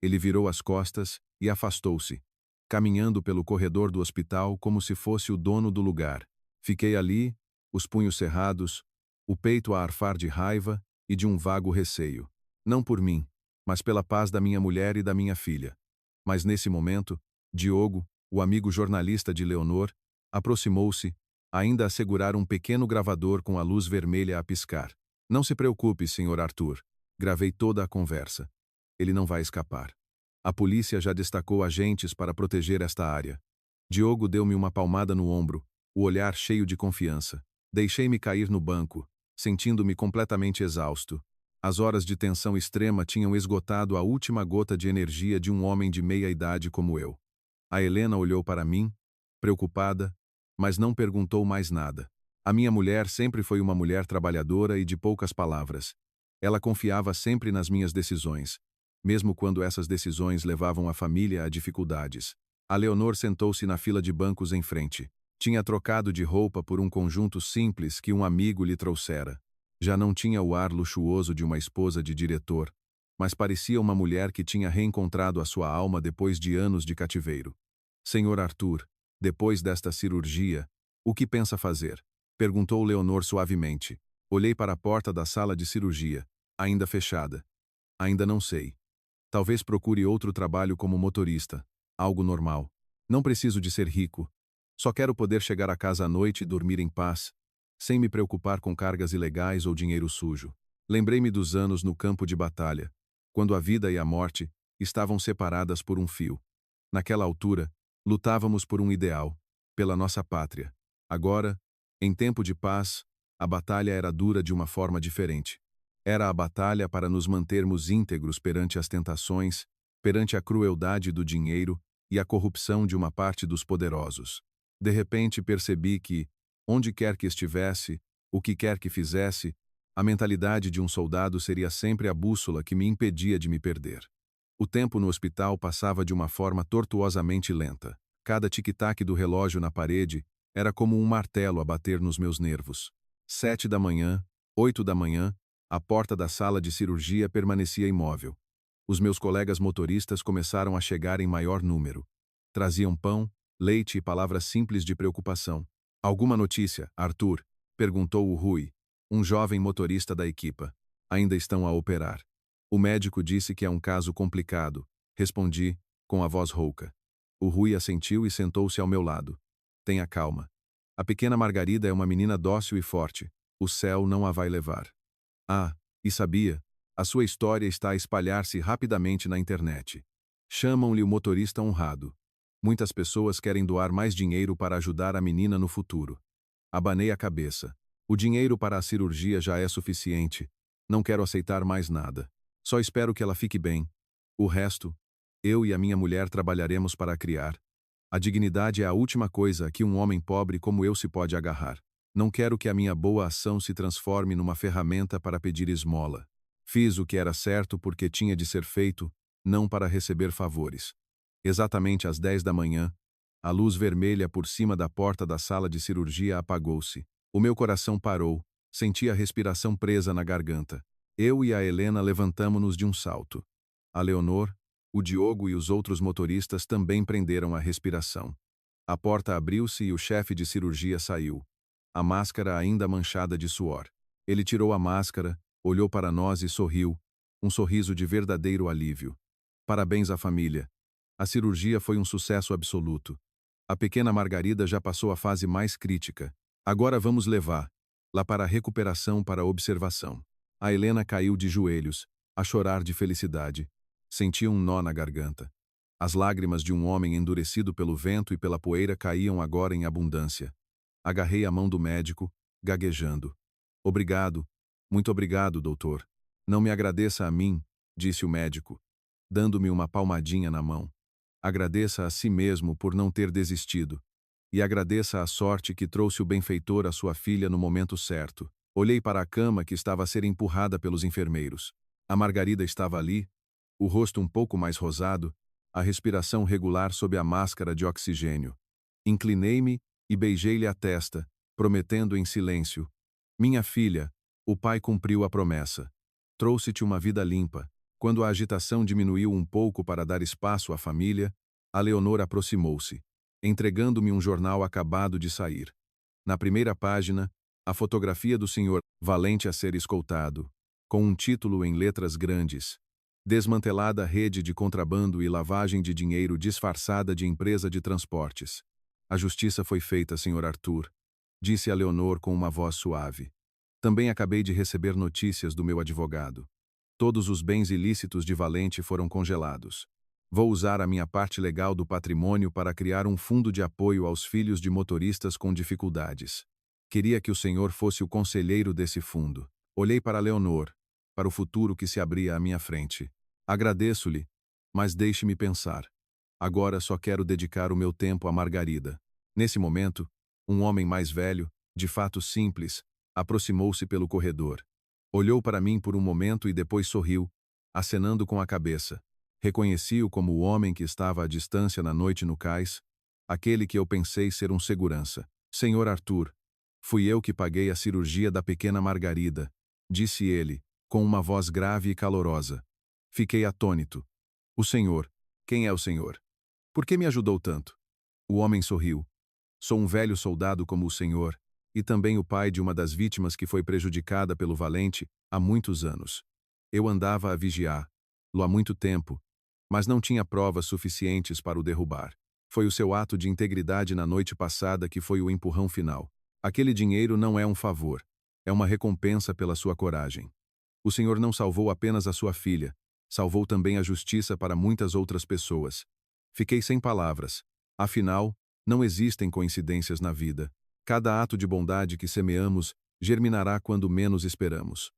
Speaker 1: Ele virou as costas e afastou-se, caminhando pelo corredor do hospital como se fosse o dono do lugar. Fiquei ali, os punhos cerrados, o peito a arfar de raiva e de um vago receio. Não por mim, mas pela paz da minha mulher e da minha filha. Mas nesse momento, Diogo, o amigo jornalista de Leonor, aproximou-se, ainda a segurar um pequeno gravador com a luz vermelha a piscar. "Não se preocupe, senhor Arthur." Gravei toda a conversa. "Ele não vai escapar. A polícia já destacou agentes para proteger esta área." Diogo deu-me uma palmada no ombro, o olhar cheio de confiança. Deixei-me cair no banco, sentindo-me completamente exausto. As horas de tensão extrema tinham esgotado a última gota de energia de um homem de meia idade como eu. A Helena olhou para mim, preocupada, mas não perguntou mais nada. A minha mulher sempre foi uma mulher trabalhadora e de poucas palavras. Ela confiava sempre nas minhas decisões, mesmo quando essas decisões levavam a família a dificuldades. A Leonor sentou-se na fila de bancos em frente. Tinha trocado de roupa por um conjunto simples que um amigo lhe trouxera. Já não tinha o ar luxuoso de uma esposa de diretor, mas parecia uma mulher que tinha reencontrado a sua alma depois de anos de cativeiro. "Senhor Arthur, depois desta cirurgia, o que pensa fazer?" perguntou Leonor suavemente. Olhei para a porta da sala de cirurgia, ainda fechada. Ainda não sei. Talvez procure outro trabalho como motorista. Algo normal. Não preciso de ser rico. Só quero poder chegar a casa à noite e dormir em paz, sem me preocupar com cargas ilegais ou dinheiro sujo. Lembrei-me dos anos no campo de batalha, quando a vida e a morte estavam separadas por um fio. Naquela altura, lutávamos por um ideal, pela nossa pátria. Agora, em tempo de paz, a batalha era dura de uma forma diferente. Era a batalha para nos mantermos íntegros perante as tentações, perante a crueldade do dinheiro e a corrupção de uma parte dos poderosos. De repente percebi que, onde quer que estivesse, o que quer que fizesse, a mentalidade de um soldado seria sempre a bússola que me impedia de me perder. O tempo no hospital passava de uma forma tortuosamente lenta. Cada tic-tac do relógio na parede era como um martelo a bater nos meus nervos. 7 da manhã, 8 da manhã, a porta da sala de cirurgia permanecia imóvel. Os meus colegas motoristas começaram a chegar em maior número. Traziam pão, leite e palavras simples de preocupação. "Alguma notícia, Arthur?" perguntou o Rui, um jovem motorista da equipa. "Ainda estão a operar. O médico disse que é um caso complicado", respondi, com a voz rouca. O Rui assentiu e sentou-se ao meu lado. "Tenha calma. A pequena Margarida é uma menina dócil e forte. O céu não a vai levar." Ah, e sabia? A sua história está a espalhar-se rapidamente na internet. Chamam-lhe o motorista honrado. Muitas pessoas querem doar mais dinheiro para ajudar a menina no futuro. Abanei a cabeça. O dinheiro para a cirurgia já é suficiente. Não quero aceitar mais nada. Só espero que ela fique bem. O resto, eu e a minha mulher trabalharemos para a criar. A dignidade é a última coisa que um homem pobre como eu se pode agarrar. Não quero que a minha boa ação se transforme numa ferramenta para pedir esmola. Fiz o que era certo porque tinha de ser feito, não para receber favores. Exatamente às 10 da manhã, a luz vermelha por cima da porta da sala de cirurgia apagou-se. O meu coração parou, senti a respiração presa na garganta. Eu e a Helena levantamo-nos de um salto. A Leonor, o Diogo e os outros motoristas também prenderam a respiração. A porta abriu-se e o chefe de cirurgia saiu. A máscara ainda manchada de suor. Ele tirou a máscara, olhou para nós e sorriu, um sorriso de verdadeiro alívio. "Parabéns à família. A cirurgia foi um sucesso absoluto. A pequena Margarida já passou a fase mais crítica. Agora vamos levá-la para a recuperação para observação." A Helena caiu de joelhos, a chorar de felicidade. Sentia um nó na garganta. As lágrimas de um homem endurecido pelo vento e pela poeira caíam agora em abundância. Agarrei a mão do médico, gaguejando. "Obrigado, muito obrigado, doutor." "Não me agradeça a mim", disse o médico, dando-me uma palmadinha na mão. "Agradeça a si mesmo por não ter desistido. E agradeça a sorte que trouxe o benfeitor à sua filha no momento certo." Olhei para a cama que estava a ser empurrada pelos enfermeiros. A Margarida estava ali, o rosto um pouco mais rosado, a respiração regular sob a máscara de oxigênio. Inclinei-me e beijei-lhe a testa, prometendo em silêncio: "Minha filha, o pai cumpriu a promessa. Trouxe-te uma vida limpa." Quando a agitação diminuiu um pouco para dar espaço à família, a Leonor aproximou-se, entregando-me um jornal acabado de sair. Na primeira página, a fotografia do senhor Valente a ser escoltado, com um título em letras grandes: "Desmantelada rede de contrabando e lavagem de dinheiro disfarçada de empresa de transportes. A justiça foi feita, senhor Arthur", disse a Leonor com uma voz suave. "Também acabei de receber notícias do meu advogado. Todos os bens ilícitos de Valente foram congelados. Vou usar a minha parte legal do patrimônio para criar um fundo de apoio aos filhos de motoristas com dificuldades. Queria que o senhor fosse o conselheiro desse fundo." Olhei para Leonor, para o futuro que se abria à minha frente. "Agradeço-lhe, mas deixe-me pensar. Agora só quero dedicar o meu tempo a Margarida." Nesse momento, um homem mais velho, de fato simples, aproximou-se pelo corredor. Olhou para mim por um momento e depois sorriu, acenando com a cabeça. Reconheci-o como o homem que estava à distância na noite no cais, aquele que eu pensei ser um segurança. "Senhor Arthur, fui eu que paguei a cirurgia da pequena Margarida", disse ele, com uma voz grave e calorosa. Fiquei atônito. "O senhor? Quem é o senhor? Por que me ajudou tanto?" O homem sorriu. "Sou um velho soldado como o senhor, e também o pai de uma das vítimas que foi prejudicada pelo Valente há muitos anos. Eu andava a vigiar, há muito tempo, mas não tinha provas suficientes para o derrubar. Foi o seu ato de integridade na noite passada que foi o empurrão final. Aquele dinheiro não é um favor, é uma recompensa pela sua coragem. O Senhor não salvou apenas a sua filha, salvou também a justiça para muitas outras pessoas. Fiquei sem palavras. Afinal, não existem coincidências na vida. Cada ato de bondade que semeamos germinará quando menos esperamos.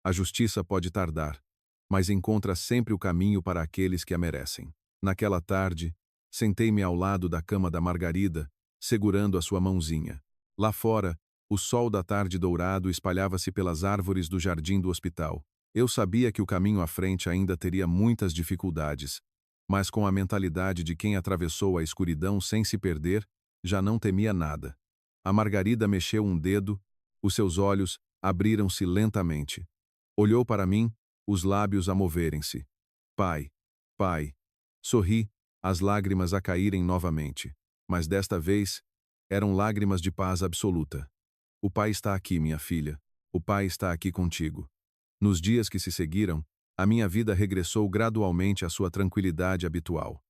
Speaker 1: A justiça pode tardar, mas encontra sempre o caminho para aqueles que a merecem. Naquela tarde, sentei-me ao lado da cama da Margarida, segurando a sua mãozinha. Lá fora, o sol da tarde dourado espalhava-se pelas árvores do jardim do hospital. Eu sabia que o caminho à frente ainda teria muitas dificuldades, mas com a mentalidade de quem atravessou a escuridão sem se perder, já não temia nada. A Margarida mexeu um dedo, os seus olhos abriram-se lentamente. Olhou para mim, os lábios a moverem-se. Pai, pai. Sorri, as lágrimas a caírem novamente. Mas desta vez, eram lágrimas de paz absoluta. O pai está aqui, minha filha. O pai está aqui contigo. Nos dias que se seguiram, a minha vida regressou gradualmente à sua tranquilidade habitual.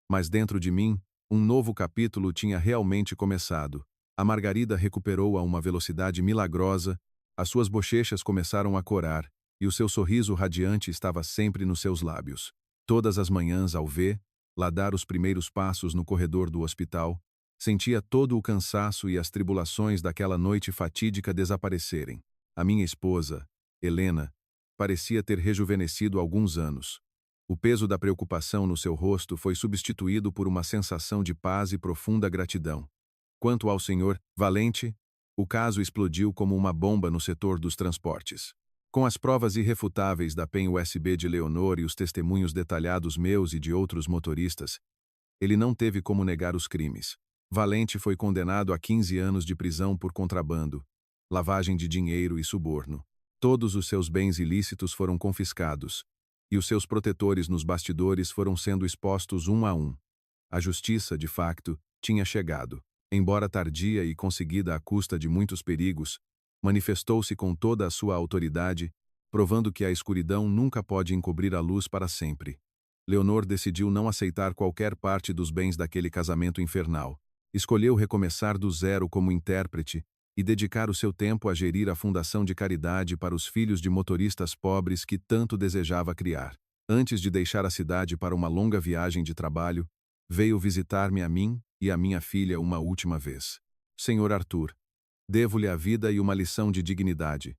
Speaker 1: Mas dentro de mim, um novo capítulo tinha realmente começado. A Margarida recuperou a uma velocidade milagrosa, as suas bochechas começaram a corar, e o seu sorriso radiante estava sempre nos seus lábios. Todas as manhãs, ao lá dar os primeiros passos no corredor do hospital, sentia todo o cansaço e as tribulações daquela noite fatídica desaparecerem. A minha esposa, Helena, parecia ter rejuvenescido alguns anos. O peso da preocupação no seu rosto foi substituído por uma sensação de paz e profunda gratidão. Quanto ao Sr. Valente, o caso explodiu como uma bomba no setor dos transportes. Com as provas irrefutáveis da PEN USB de Leonor e os testemunhos detalhados meus e de outros motoristas, ele não teve como negar os crimes. Valente foi condenado a 15 anos de prisão por contrabando, lavagem de dinheiro e suborno. Todos os seus bens ilícitos foram confiscados, e os seus protetores nos bastidores foram sendo expostos um a um. A justiça, de facto, tinha chegado. Embora tardia e conseguida à custa de muitos perigos, manifestou-se com toda a sua autoridade, provando que a escuridão nunca pode encobrir a luz para sempre. Leonor decidiu não aceitar qualquer parte dos bens daquele casamento infernal. Escolheu recomeçar do zero como intérprete e dedicar o seu tempo a gerir a fundação de caridade para os filhos de motoristas pobres que tanto desejava criar. Antes de deixar a cidade para uma longa viagem de trabalho, veio visitar-me a mim e a minha filha uma última vez. Senhor Arthur, devo-lhe a vida e uma lição de dignidade,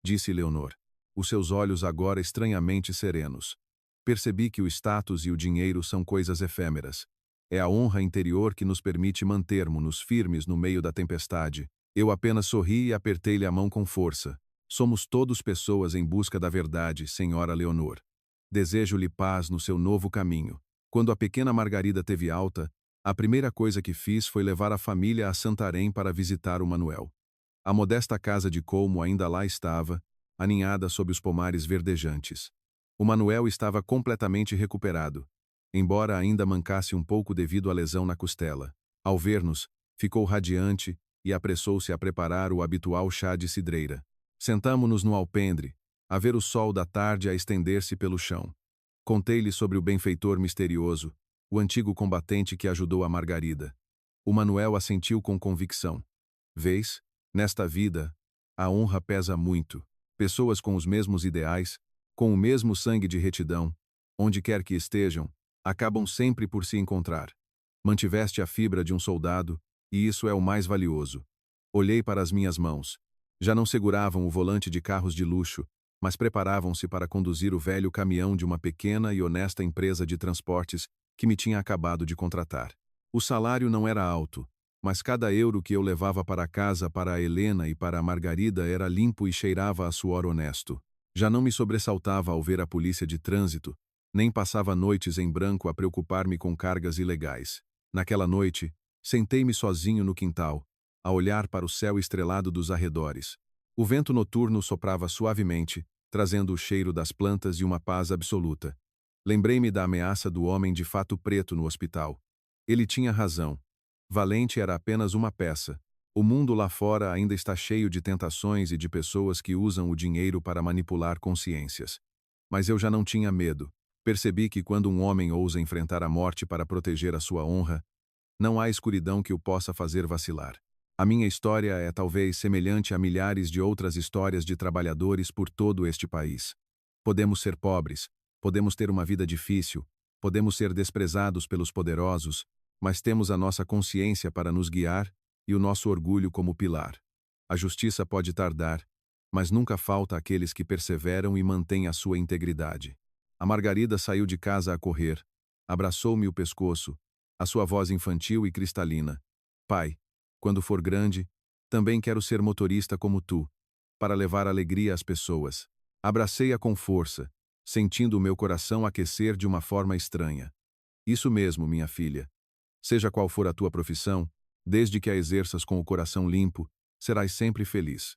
Speaker 1: disse Leonor, os seus olhos agora estranhamente serenos. Percebi que o status e o dinheiro são coisas efêmeras. É a honra interior que nos permite mantermos-nos firmes no meio da tempestade. Eu apenas sorri e apertei-lhe a mão com força. Somos todos pessoas em busca da verdade, senhora Leonor. Desejo-lhe paz no seu novo caminho. Quando a pequena Margarida teve alta, a primeira coisa que fiz foi levar a família a Santarém para visitar o Manuel. A modesta casa de Colmo ainda lá estava, aninhada sob os pomares verdejantes. O Manuel estava completamente recuperado, embora ainda mancasse um pouco devido à lesão na costela. Ao ver-nos, ficou radiante e apressou-se a preparar o habitual chá de cidreira. Sentamo-nos no alpendre, a ver o sol da tarde a estender-se pelo chão. Contei-lhe sobre o benfeitor misterioso, o antigo combatente que ajudou a Margarida. O Manuel assentiu com convicção. Vês, nesta vida, a honra pesa muito. Pessoas com os mesmos ideais, com o mesmo sangue de retidão, onde quer que estejam, acabam sempre por se encontrar. Mantiveste a fibra de um soldado, e isso é o mais valioso. Olhei para as minhas mãos. Já não seguravam o volante de carros de luxo, mas preparavam-se para conduzir o velho caminhão de uma pequena e honesta empresa de transportes que me tinha acabado de contratar. O salário não era alto, mas cada euro que eu levava para casa para a Helena e para a Margarida era limpo e cheirava a suor honesto. Já não me sobressaltava ao ver a polícia de trânsito, nem passava noites em branco a preocupar-me com cargas ilegais. Naquela noite, sentei-me sozinho no quintal, a olhar para o céu estrelado dos arredores. O vento noturno soprava suavemente, trazendo o cheiro das plantas e uma paz absoluta. Lembrei-me da ameaça do homem de fato preto no hospital. Ele tinha razão. Valente era apenas uma peça. O mundo lá fora ainda está cheio de tentações e de pessoas que usam o dinheiro para manipular consciências. Mas eu já não tinha medo. Percebi que quando um homem ousa enfrentar a morte para proteger a sua honra, não há escuridão que o possa fazer vacilar. A minha história é talvez semelhante a milhares de outras histórias de trabalhadores por todo este país. Podemos ser pobres, podemos ter uma vida difícil, podemos ser desprezados pelos poderosos, mas temos a nossa consciência para nos guiar e o nosso orgulho como pilar. A justiça pode tardar, mas nunca falta aqueles que perseveram e mantêm a sua integridade. A Margarida saiu de casa a correr, abraçou-me o pescoço, a sua voz infantil e cristalina. Pai, quando for grande, também quero ser motorista como tu, para levar alegria às pessoas. Abracei-a com força, sentindo o meu coração aquecer de uma forma estranha. Isso mesmo, minha filha. Seja qual for a tua profissão, desde que a exerças com o coração limpo, serás sempre feliz.